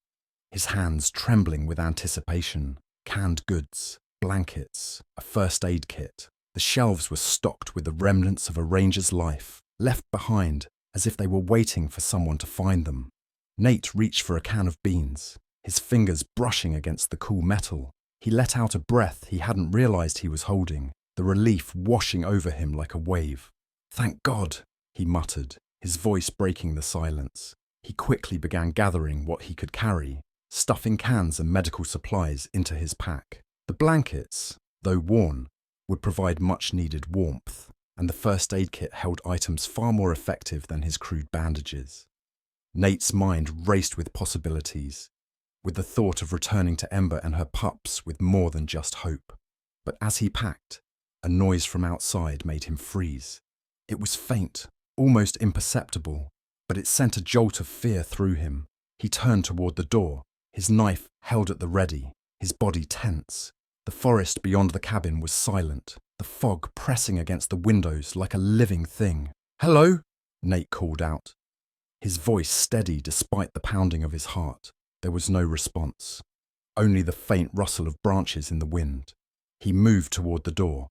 his hands trembling with anticipation. Canned goods, blankets, a first aid kit. The shelves were stocked with the remnants of a ranger's life, left behind as if they were waiting for someone to find them. Nate reached for a can of beans, his fingers brushing against the cool metal. He let out a breath he hadn't realized he was holding, the relief washing over him like a wave. "Thank God," he muttered, his voice breaking the silence. He quickly began gathering what he could carry, stuffing cans and medical supplies into his pack. The blankets, though worn, would provide much-needed warmth, and the first aid kit held items far more effective than his crude bandages. Nate's mind raced with possibilities, with the thought of returning to Ember and her pups with more than just hope. But as he packed, a noise from outside made him freeze. It was faint, almost imperceptible, but it sent a jolt of fear through him. He turned toward the door, his knife held at the ready, his body tense. The forest beyond the cabin was silent, the fog pressing against the windows like a living thing. "Hello?" Nate called out, his voice steady despite the pounding of his heart. There was no response, only the faint rustle of branches in the wind. He moved toward the door,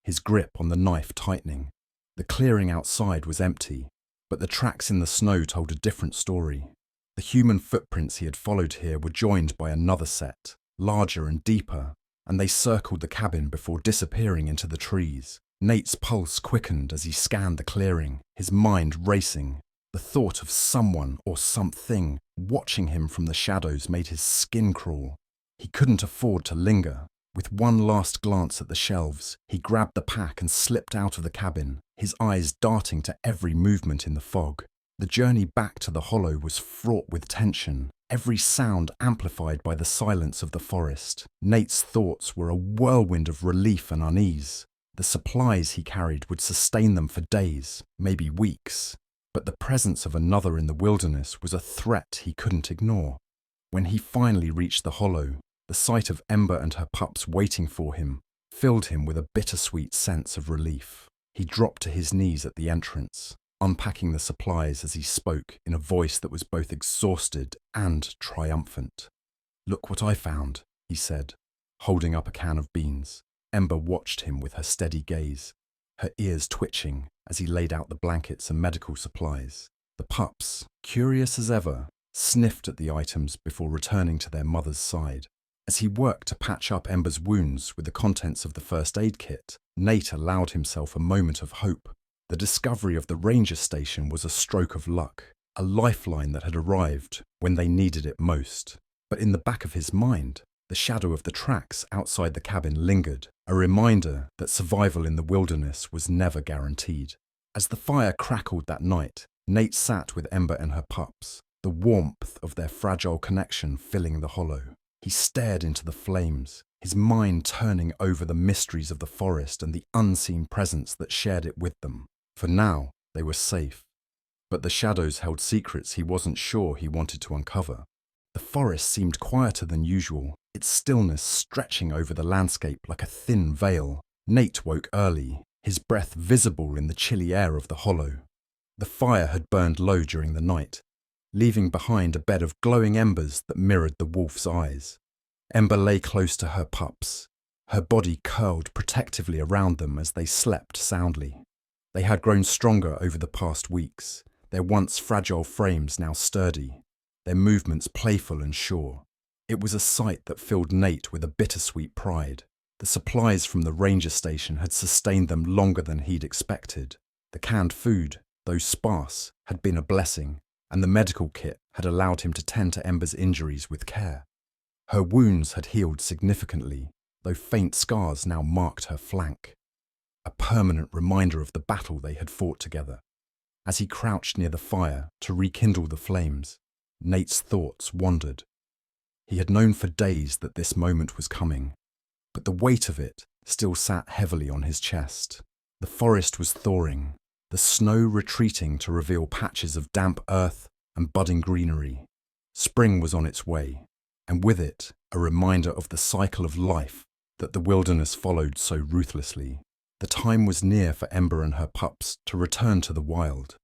his grip on the knife tightening. The clearing outside was empty, but the tracks in the snow told a different story. The human footprints he had followed here were joined by another set, larger and deeper, and they circled the cabin before disappearing into the trees. Nate's pulse quickened as he scanned the clearing, his mind racing. The thought of someone or something watching him from the shadows made his skin crawl. He couldn't afford to linger. With one last glance at the shelves, he grabbed the pack and slipped out of the cabin, his eyes darting to every movement in the fog. The journey back to the hollow was fraught with tension, every sound amplified by the silence of the forest. Nate's thoughts were a whirlwind of relief and unease. The supplies he carried would sustain them for days, maybe weeks. But the presence of another in the wilderness was a threat he couldn't ignore. When he finally reached the hollow, the sight of Ember and her pups waiting for him filled him with a bittersweet sense of relief. He dropped to his knees at the entrance, unpacking the supplies as he spoke in a voice that was both exhausted and triumphant. "Look what I found," he said, holding up a can of beans. Ember watched him with her steady gaze, her ears twitching as he laid out the blankets and medical supplies. The pups, curious as ever, sniffed at the items before returning to their mother's side. As he worked to patch up Ember's wounds with the contents of the first aid kit, Nate allowed himself a moment of hope. The discovery of the ranger station was a stroke of luck, a lifeline that had arrived when they needed it most. But in the back of his mind, the shadow of the tracks outside the cabin lingered, a reminder that survival in the wilderness was never guaranteed. As the fire crackled that night, Nate sat with Ember and her pups, the warmth of their fragile connection filling the hollow. He stared into the flames, his mind turning over the mysteries of the forest and the unseen presence that shared it with them. For now, they were safe. But the shadows held secrets he wasn't sure he wanted to uncover. The forest seemed quieter than usual, its stillness stretching over the landscape like a thin veil. Nate woke early, his breath visible in the chilly air of the hollow. The fire had burned low during the night, leaving behind a bed of glowing embers that mirrored the wolf's eyes. Ember lay close to her pups, her body curled protectively around them as they slept soundly. They had grown stronger over the past weeks, their once fragile frames now sturdy, their movements playful and sure. It was a sight that filled Nate with a bittersweet pride. The supplies from the ranger station had sustained them longer than he'd expected. The canned food, though sparse, had been a blessing, and the medical kit had allowed him to tend to Ember's injuries with care. Her wounds had healed significantly, though faint scars now marked her flank, a permanent reminder of the battle they had fought together. As he crouched near the fire to rekindle the flames, Nate's thoughts wandered. He had known for days that this moment was coming, but the weight of it still sat heavily on his chest. The forest was thawing, the snow retreating to reveal patches of damp earth and budding greenery. Spring was on its way, and with it, a reminder of the cycle of life that the wilderness followed so ruthlessly. The time was near for Ember and her pups to return to the wild,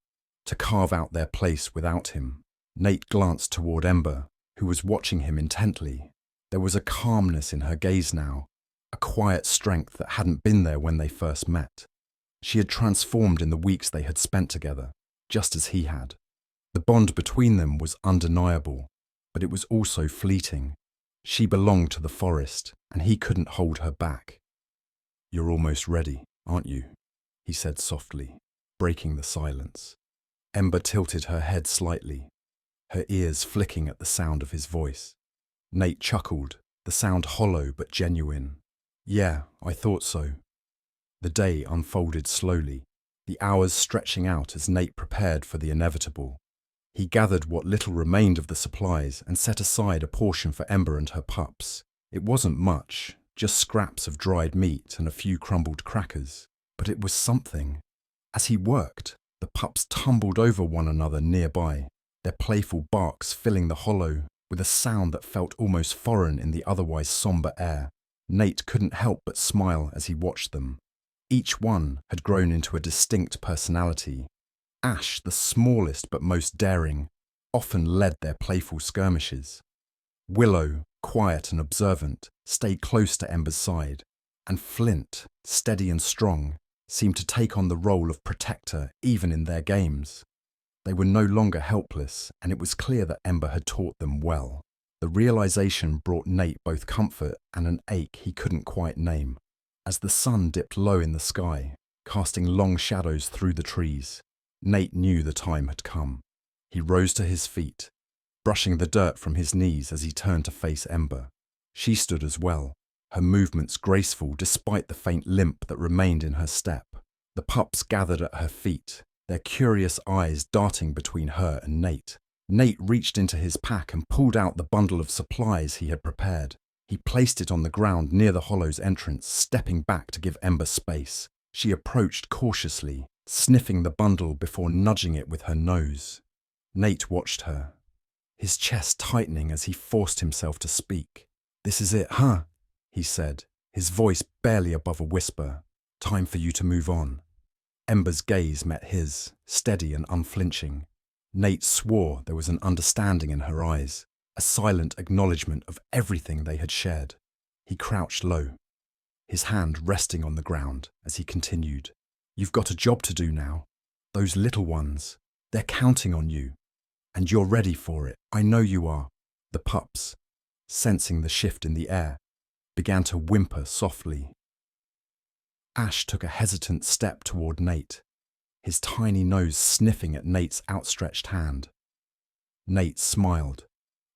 to carve out their place without him. Nate glanced toward Ember, who was watching him intently. There was a calmness in her gaze now, a quiet strength that hadn't been there when they first met. She had transformed in the weeks they had spent together, just as he had. The bond between them was undeniable, but it was also fleeting. She belonged to the forest, and he couldn't hold her back. "You're almost ready, aren't you?" he said softly, breaking the silence. Ember tilted her head slightly, her ears flicking at the sound of his voice. Nate chuckled, the sound hollow but genuine. "Yeah, I thought so." The day unfolded slowly, the hours stretching out as Nate prepared for the inevitable. He gathered what little remained of the supplies and set aside a portion for Ember and her pups. It wasn't much, just scraps of dried meat and a few crumbled crackers, but it was something. As he worked, the pups tumbled over one another nearby, their playful barks filling the hollow with a sound that felt almost foreign in the otherwise somber air. Nate couldn't help but smile as he watched them. Each one had grown into a distinct personality. Ash, the smallest but most daring, often led their playful skirmishes. Willow, quiet and observant, stayed close to Ember's side, and Flint, steady and strong, seemed to take on the role of protector even in their games. They were no longer helpless, and it was clear that Ember had taught them well. The realization brought Nate both comfort and an ache he couldn't quite name. As the sun dipped low in the sky, casting long shadows through the trees, Nate knew the time had come. He rose to his feet, brushing the dirt from his knees as he turned to face Ember. She stood as well, her movements graceful despite the faint limp that remained in her step. The pups gathered at her feet, their curious eyes darting between her and Nate. Nate reached into his pack and pulled out the bundle of supplies he had prepared. He placed it on the ground near the hollow's entrance, stepping back to give Ember space. She approached cautiously, sniffing the bundle before nudging it with her nose. Nate watched her, his chest tightening as he forced himself to speak. "This is it, huh?" he said, his voice barely above a whisper. "Time for you to move on." Ember's gaze met his, steady and unflinching. Nate swore there was an understanding in her eyes, a silent acknowledgement of everything they had shared. He crouched low, his hand resting on the ground as he continued. "You've got a job to do now. Those little ones, they're counting on you. And you're ready for it. I know you are." The pups, sensing the shift in the air, began to whimper softly. Ash took a hesitant step toward Nate, his tiny nose sniffing at Nate's outstretched hand. Nate smiled,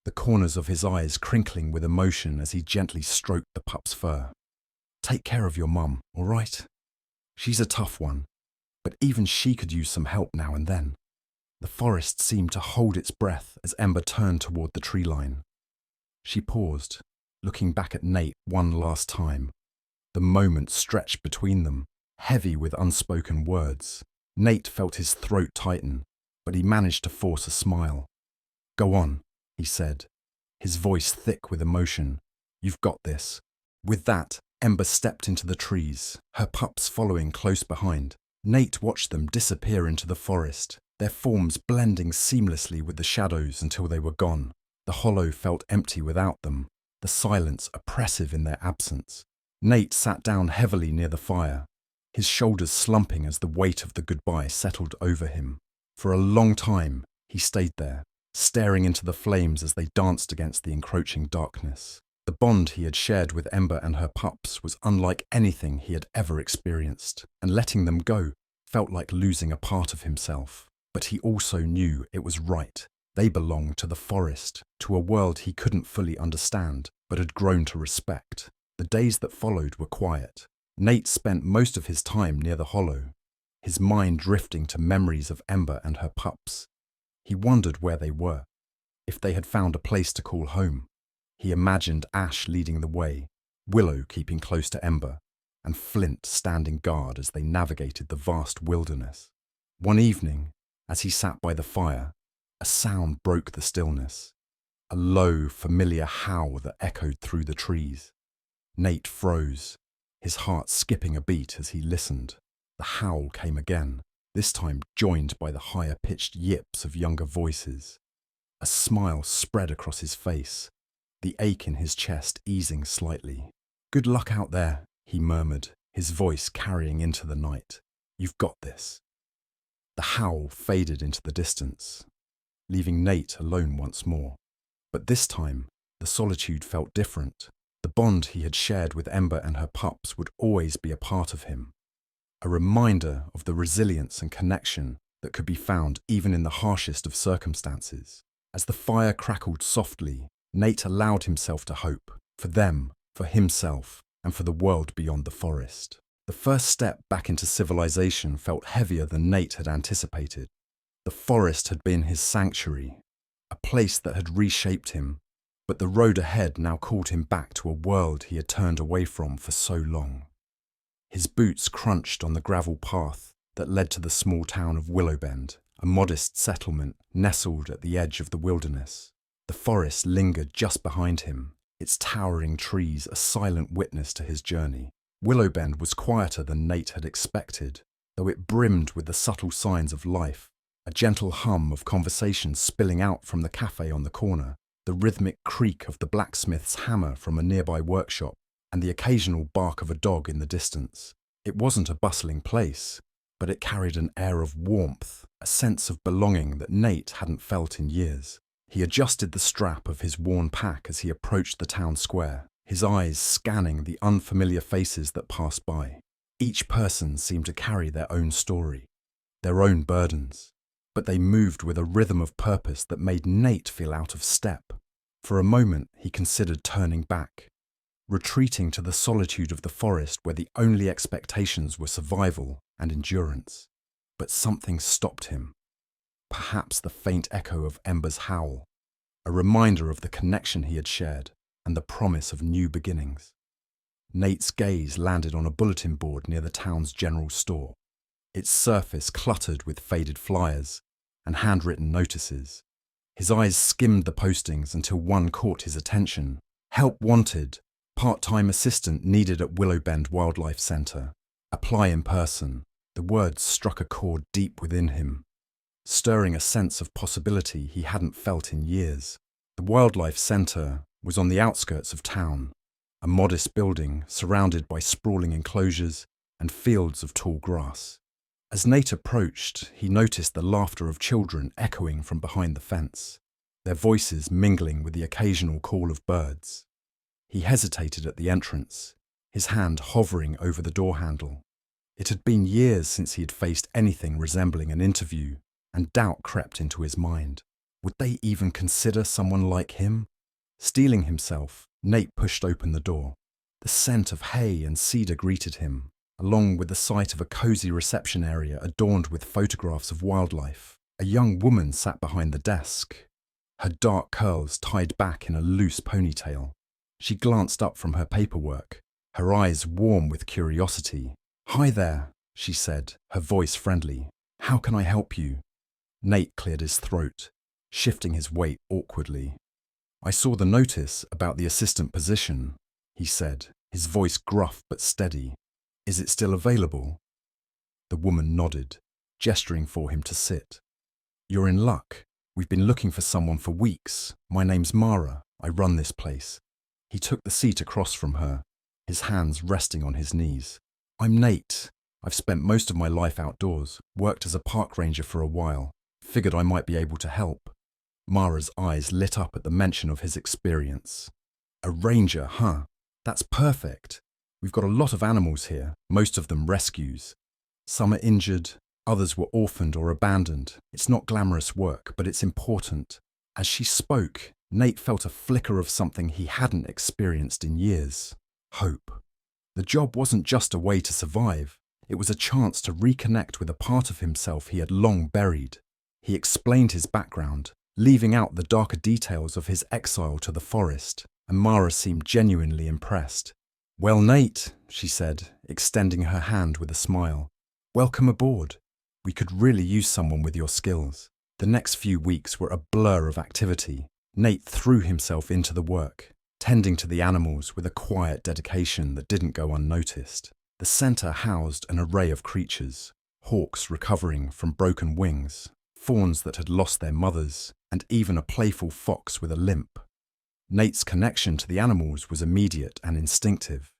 the corners of his eyes crinkling with emotion as he gently stroked the pup's fur. "Take care of your mum, all right? She's a tough one, but even she could use some help now and then." The forest seemed to hold its breath as Ember turned toward the tree line. She paused, looking back at Nate one last time. The moment stretched between them, heavy with unspoken words. Nate felt his throat tighten, but he managed to force a smile. "Go on," he said, his voice thick with emotion. "You've got this." With that, Ember stepped into the trees, her pups following close behind. Nate watched them disappear into the forest, their forms blending seamlessly with the shadows until they were gone. The hollow felt empty without them, the silence oppressive in their absence. Nate sat down heavily near the fire, his shoulders slumping as the weight of the goodbye settled over him. For a long time, he stayed there, staring into the flames as they danced against the encroaching darkness. The bond he had shared with Ember and her pups was unlike anything he had ever experienced, and letting them go felt like losing a part of himself. But he also knew it was right. They belonged to the forest, to a world he couldn't fully understand, but had grown to respect. The days that followed were quiet. Nate spent most of his time near the hollow, his mind drifting to memories of Ember and her pups. He wondered where they were, if they had found a place to call home. He imagined Ash leading the way, Willow keeping close to Ember, and Flint standing guard as they navigated the vast wilderness. One evening, as he sat by the fire, a sound broke the stillness, a low, familiar howl that echoed through the trees. Nate froze, his heart skipping a beat as he listened. The howl came again, this time joined by the higher-pitched yips of younger voices. A smile spread across his face, the ache in his chest easing slightly. "Good luck out there," he murmured, his voice carrying into the night. "You've got this." The howl faded into the distance, leaving Nate alone once more. But this time, the solitude felt different. The bond he had shared with Ember and her pups would always be a part of him, a reminder of the resilience and connection that could be found even in the harshest of circumstances. As the fire crackled softly, Nate allowed himself to hope, for them, for himself, and for the world beyond the forest. The first step back into civilization felt heavier than Nate had anticipated. The forest had been his sanctuary, a place that had reshaped him, but the road ahead now called him back to a world he had turned away from for so long. His boots crunched on the gravel path that led to the small town of Willowbend, a modest settlement nestled at the edge of the wilderness. The forest lingered just behind him, its towering trees a silent witness to his journey. Willowbend was quieter than Nate had expected, though it brimmed with the subtle signs of life, a gentle hum of conversation spilling out from the cafe on the corner, the rhythmic creak of the blacksmith's hammer from a nearby workshop, and the occasional bark of a dog in the distance. It wasn't a bustling place, but it carried an air of warmth, a sense of belonging that Nate hadn't felt in years. He adjusted the strap of his worn pack as he approached the town square, his eyes scanning the unfamiliar faces that passed by. Each person seemed to carry their own story, their own burdens, but they moved with a rhythm of purpose that made Nate feel out of step. For a moment, he considered turning back, retreating to the solitude of the forest where the only expectations were survival and endurance. But something stopped him. Perhaps the faint echo of Ember's howl, a reminder of the connection he had shared and the promise of new beginnings. Nate's gaze landed on a bulletin board near the town's general store, its surface cluttered with faded flyers and handwritten notices. His eyes skimmed the postings until one caught his attention. Help wanted, part-time assistant needed at Willowbend Wildlife Centre. Apply in person. The words struck a chord deep within him, stirring a sense of possibility he hadn't felt in years. The Wildlife Centre was on the outskirts of town, a modest building surrounded by sprawling enclosures and fields of tall grass. As Nate approached, he noticed the laughter of children echoing from behind the fence, their voices mingling with the occasional call of birds. He hesitated at the entrance, his hand hovering over the door handle. It had been years since he had faced anything resembling an interview, and doubt crept into his mind. Would they even consider someone like him? Steeling himself, Nate pushed open the door. The scent of hay and cedar greeted him, along with the sight of a cozy reception area adorned with photographs of wildlife. A young woman sat behind the desk, her dark curls tied back in a loose ponytail. She glanced up from her paperwork, her eyes warm with curiosity. "Hi there," she said, her voice friendly. "How can I help you?" Nate cleared his throat, shifting his weight awkwardly. "I saw the notice about the assistant position," he said, his voice gruff but steady. "Is it still available?" The woman nodded, gesturing for him to sit. "You're in luck. We've been looking for someone for weeks. My name's Mara. I run this place." He took the seat across from her, his hands resting on his knees. "I'm Nate. I've spent most of my life outdoors, worked as a park ranger for a while. Figured I might be able to help." Mara's eyes lit up at the mention of his experience. "A ranger, huh? That's perfect. We've got a lot of animals here, most of them rescues. Some are injured, others were orphaned or abandoned. It's not glamorous work, but it's important." As she spoke, Nate felt a flicker of something he hadn't experienced in years: hope. The job wasn't just a way to survive, it was a chance to reconnect with a part of himself he had long buried. He explained his background, leaving out the darker details of his exile to the forest, and Mara seemed genuinely impressed. "Well, Nate," she said, extending her hand with a smile. "Welcome aboard. We could really use someone with your skills." The next few weeks were a blur of activity. Nate threw himself into the work, tending to the animals with a quiet dedication that didn't go unnoticed. The centre housed an array of creatures: hawks recovering from broken wings, fawns that had lost their mothers, and even a playful fox with a limp. Nate's connection to the animals was immediate and instinctive,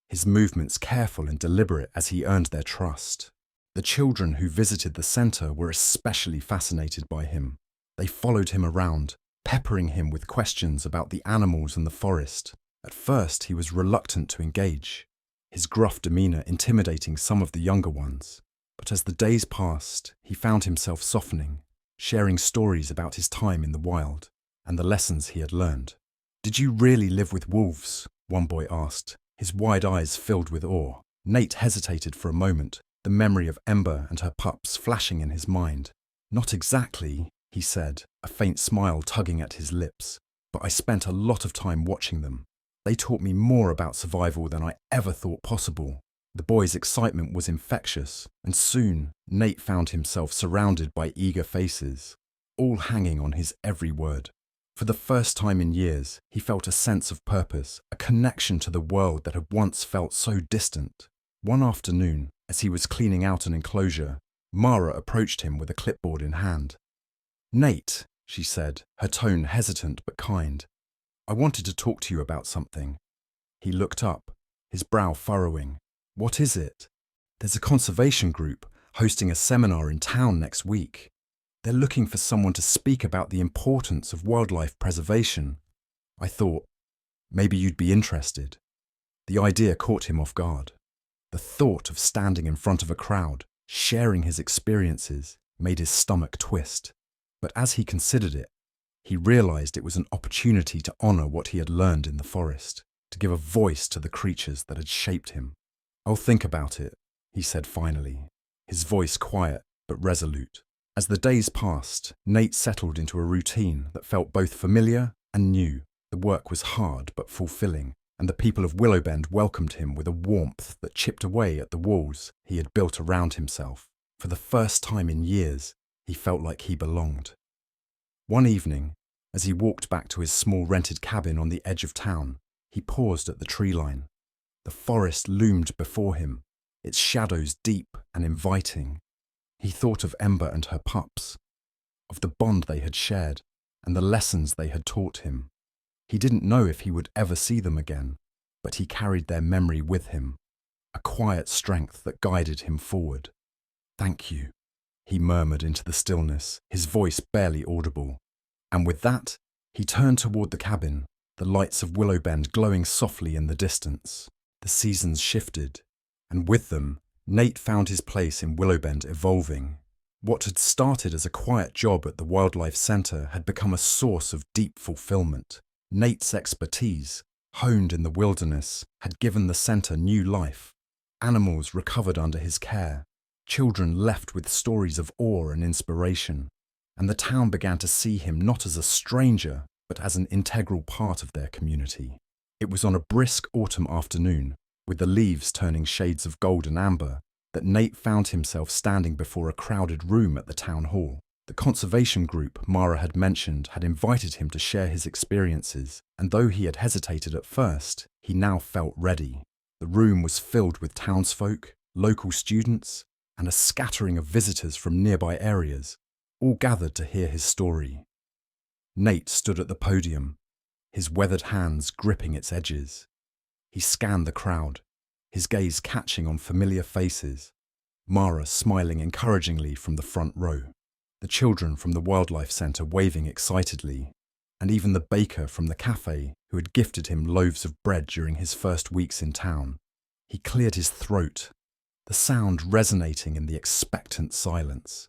his movements careful and deliberate as he earned their trust. The children who visited the centre were especially fascinated by him. They followed him around, peppering him with questions about the animals and the forest. At first, he was reluctant to engage, his gruff demeanor intimidating some of the younger ones. But as the days passed, he found himself softening, sharing stories about his time in the wild and the lessons he had learned. "Did you really live with wolves?" one boy asked, his wide eyes filled with awe. Nate hesitated for a moment, the memory of Ember and her pups flashing in his mind. "Not exactly," he said, a faint smile tugging at his lips, "but I spent a lot of time watching them. They taught me more about survival than I ever thought possible." The boy's excitement was infectious, and soon Nate found himself surrounded by eager faces, all hanging on his every word. For the first time in years, he felt a sense of purpose, a connection to the world that had once felt so distant. One afternoon, as he was cleaning out an enclosure, Mara approached him with a clipboard in hand. "Nate," she said, her tone hesitant but kind, "I wanted to talk to you about something." He looked up, his brow furrowing. "What is it?" "There's a conservation group hosting a seminar in town next week. They're looking for someone to speak about the importance of wildlife preservation. I thought, maybe you'd be interested." The idea caught him off guard. The thought of standing in front of a crowd, sharing his experiences, made his stomach twist. But as he considered it, he realized it was an opportunity to honor what he had learned in the forest, to give a voice to the creatures that had shaped him. "I'll think about it," he said finally, his voice quiet but resolute. As the days passed, Nate settled into a routine that felt both familiar and new. The work was hard but fulfilling, and the people of Willowbend welcomed him with a warmth that chipped away at the walls he had built around himself. For the first time in years, he felt like he belonged. One evening, as he walked back to his small rented cabin on the edge of town, he paused at the tree line. The forest loomed before him, its shadows deep and inviting. He thought of Ember and her pups, of the bond they had shared and the lessons they had taught him. He didn't know if he would ever see them again, but he carried their memory with him, a quiet strength that guided him forward. "Thank you," he murmured into the stillness, his voice barely audible. And with that, he turned toward the cabin, the lights of Willowbend glowing softly in the distance. The seasons shifted, and with them, Nate found his place in Willowbend evolving. What had started as a quiet job at the Wildlife Center had become a source of deep fulfillment. Nate's expertise, honed in the wilderness, had given the center new life. Animals recovered under his care, children left with stories of awe and inspiration, and the town began to see him not as a stranger, but as an integral part of their community. It was on a brisk autumn afternoon, with the leaves turning shades of gold and amber, that Nate found himself standing before a crowded room at the town hall. The conservation group Mara had mentioned had invited him to share his experiences, and though he had hesitated at first, he now felt ready. The room was filled with townsfolk, local students, and a scattering of visitors from nearby areas, all gathered to hear his story. Nate stood at the podium, his weathered hands gripping its edges. He scanned the crowd, his gaze catching on familiar faces, Mara smiling encouragingly from the front row, the children from the Wildlife Center waving excitedly, and even the baker from the cafe who had gifted him loaves of bread during his first weeks in town. He cleared his throat, the sound resonating in the expectant silence.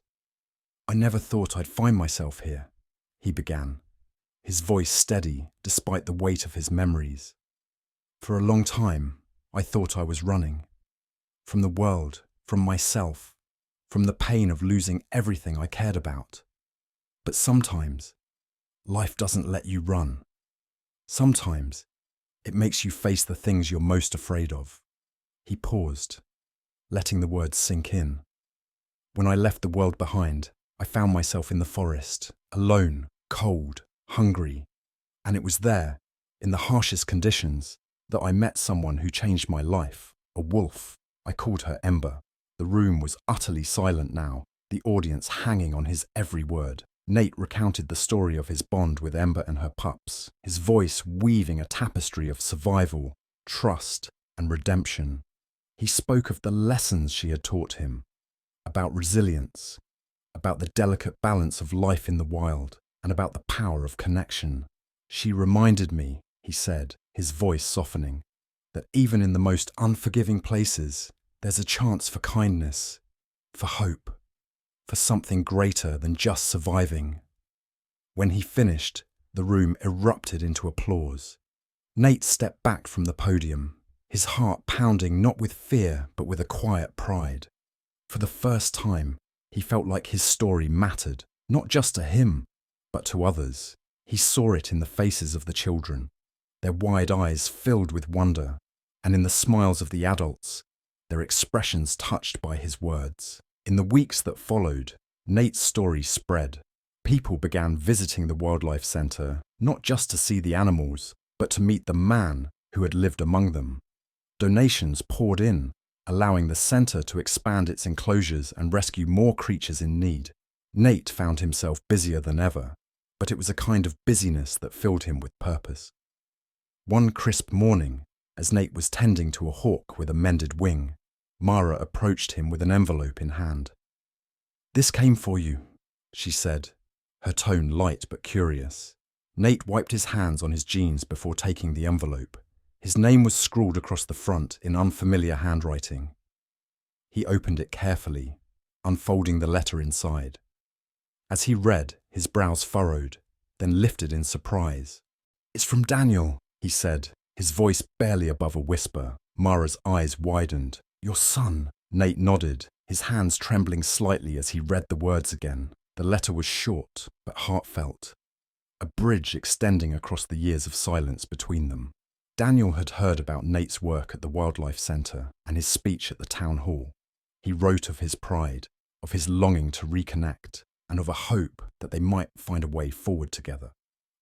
"I never thought I'd find myself here," he began, his voice steady despite the weight of his memories. "For a long time, I thought I was running. From the world, from myself, from the pain of losing everything I cared about. But sometimes, life doesn't let you run. Sometimes, it makes you face the things you're most afraid of." He paused, letting the words sink in. "When I left the world behind, I found myself in the forest, alone, cold, hungry. And it was there, in the harshest conditions, that I met someone who changed my life, a wolf. I called her Ember." The room was utterly silent now, the audience hanging on his every word. Nate recounted the story of his bond with Ember and her pups, his voice weaving a tapestry of survival, trust, and redemption. He spoke of the lessons she had taught him, about resilience, about the delicate balance of life in the wild, and about the power of connection. She reminded me, he said, his voice softening, that even in the most unforgiving places, there's a chance for kindness, for hope, for something greater than just surviving. When he finished, the room erupted into applause. Nate stepped back from the podium, his heart pounding not with fear but with a quiet pride. For the first time, he felt like his story mattered, not just to him, but to others. He saw it in the faces of the children, their wide eyes filled with wonder, and in the smiles of the adults, their expressions touched by his words. In the weeks that followed, Nate's story spread. People began visiting the wildlife centre, not just to see the animals, but to meet the man who had lived among them. Donations poured in, allowing the centre to expand its enclosures and rescue more creatures in need. Nate found himself busier than ever, but it was a kind of busyness that filled him with purpose. One crisp morning, as Nate was tending to a hawk with a mended wing, Mara approached him with an envelope in hand. "This came for you," she said, her tone light but curious. Nate wiped his hands on his jeans before taking the envelope. His name was scrawled across the front in unfamiliar handwriting. He opened it carefully, unfolding the letter inside. As he read, his brows furrowed, then lifted in surprise. "It's from Daniel," he said, his voice barely above a whisper. Mara's eyes widened. "Your son." Nate nodded, his hands trembling slightly as he read the words again. The letter was short, but heartfelt, a bridge extending across the years of silence between them. Daniel had heard about Nate's work at the Wildlife Centre and his speech at the town hall. He wrote of his pride, of his longing to reconnect, and of a hope that they might find a way forward together.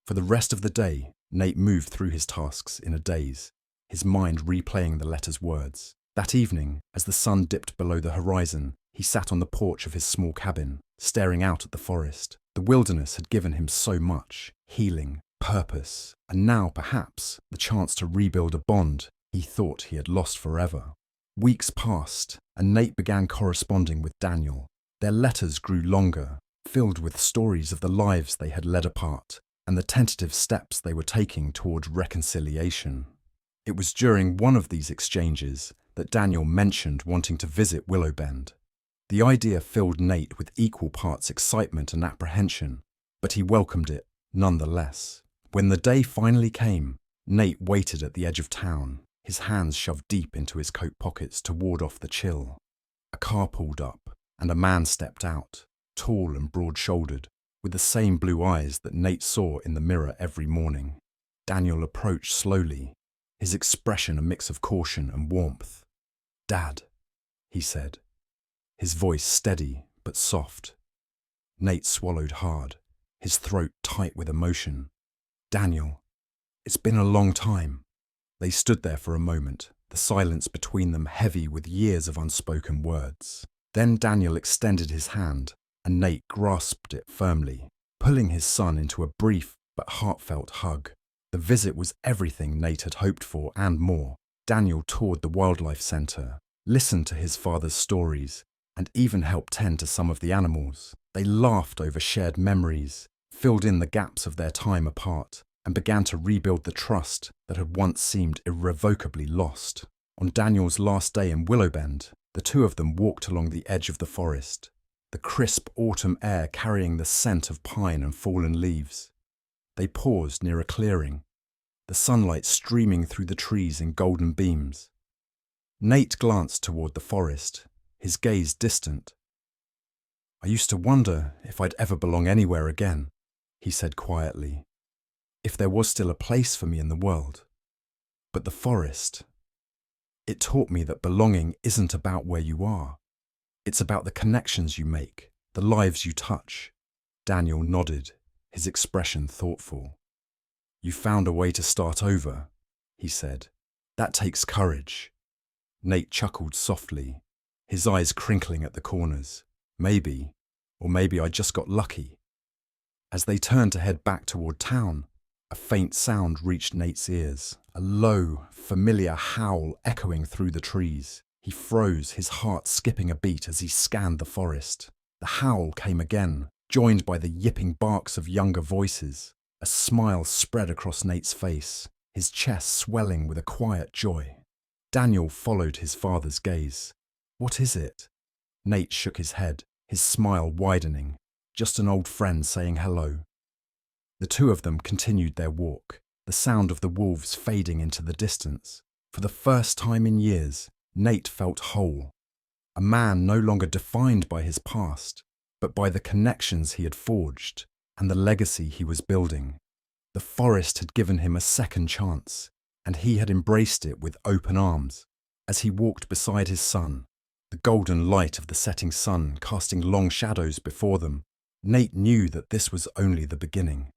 For the rest of the day, Nate moved through his tasks in a daze, his mind replaying the letter's words. That evening, as the sun dipped below the horizon, he sat on the porch of his small cabin, staring out at the forest. The wilderness had given him so much: healing, purpose, and now, perhaps, the chance to rebuild a bond he thought he had lost forever. Weeks passed, and Nate began corresponding with Daniel. Their letters grew longer, filled with stories of the lives they had led apart and the tentative steps they were taking toward reconciliation. It was during one of these exchanges that Daniel mentioned wanting to visit Willowbend. The idea filled Nate with equal parts excitement and apprehension, but he welcomed it nonetheless. When the day finally came, Nate waited at the edge of town, his hands shoved deep into his coat pockets to ward off the chill. A car pulled up, and a man stepped out, tall and broad-shouldered, with the same blue eyes that Nate saw in the mirror every morning. Daniel approached slowly, his expression a mix of caution and warmth. "Dad," he said, his voice steady but soft. Nate swallowed hard, his throat tight with emotion. "Daniel, it's been a long time." They stood there for a moment, the silence between them heavy with years of unspoken words. Then Daniel extended his hand, and Nate grasped it firmly, pulling his son into a brief but heartfelt hug. The visit was everything Nate had hoped for and more. Daniel toured the wildlife centre, listened to his father's stories, and even helped tend to some of the animals. They laughed over shared memories, filled in the gaps of their time apart, and began to rebuild the trust that had once seemed irrevocably lost. On Daniel's last day in Willowbend, the two of them walked along the edge of the forest, the crisp autumn air carrying the scent of pine and fallen leaves. They paused near a clearing, the sunlight streaming through the trees in golden beams. Nate glanced toward the forest, his gaze distant. "I used to wonder if I'd ever belong anywhere again," he said quietly, "if there was still a place for me in the world. But the forest, it taught me that belonging isn't about where you are. It's about the connections you make, the lives you touch." Daniel nodded, his expression thoughtful. "You found a way to start over," he said. "That takes courage." Nate chuckled softly, his eyes crinkling at the corners. Maybe I just got lucky. As they turned to head back toward town, a faint sound reached Nate's ears, a low, familiar howl echoing through the trees. He froze, his heart skipping a beat as he scanned the forest. The howl came again, joined by the yipping barks of younger voices. A smile spread across Nate's face, his chest swelling with a quiet joy. Daniel followed his father's gaze. "What is it?" Nate shook his head, his smile widening. "Just an old friend saying hello." The two of them continued their walk, the sound of the wolves fading into the distance. For the first time in years, Nate felt whole. A man no longer defined by his past, but by the connections he had forged and the legacy he was building. The forest had given him a second chance, and he had embraced it with open arms. As he walked beside his son, the golden light of the setting sun casting long shadows before them, Nate knew that this was only the beginning.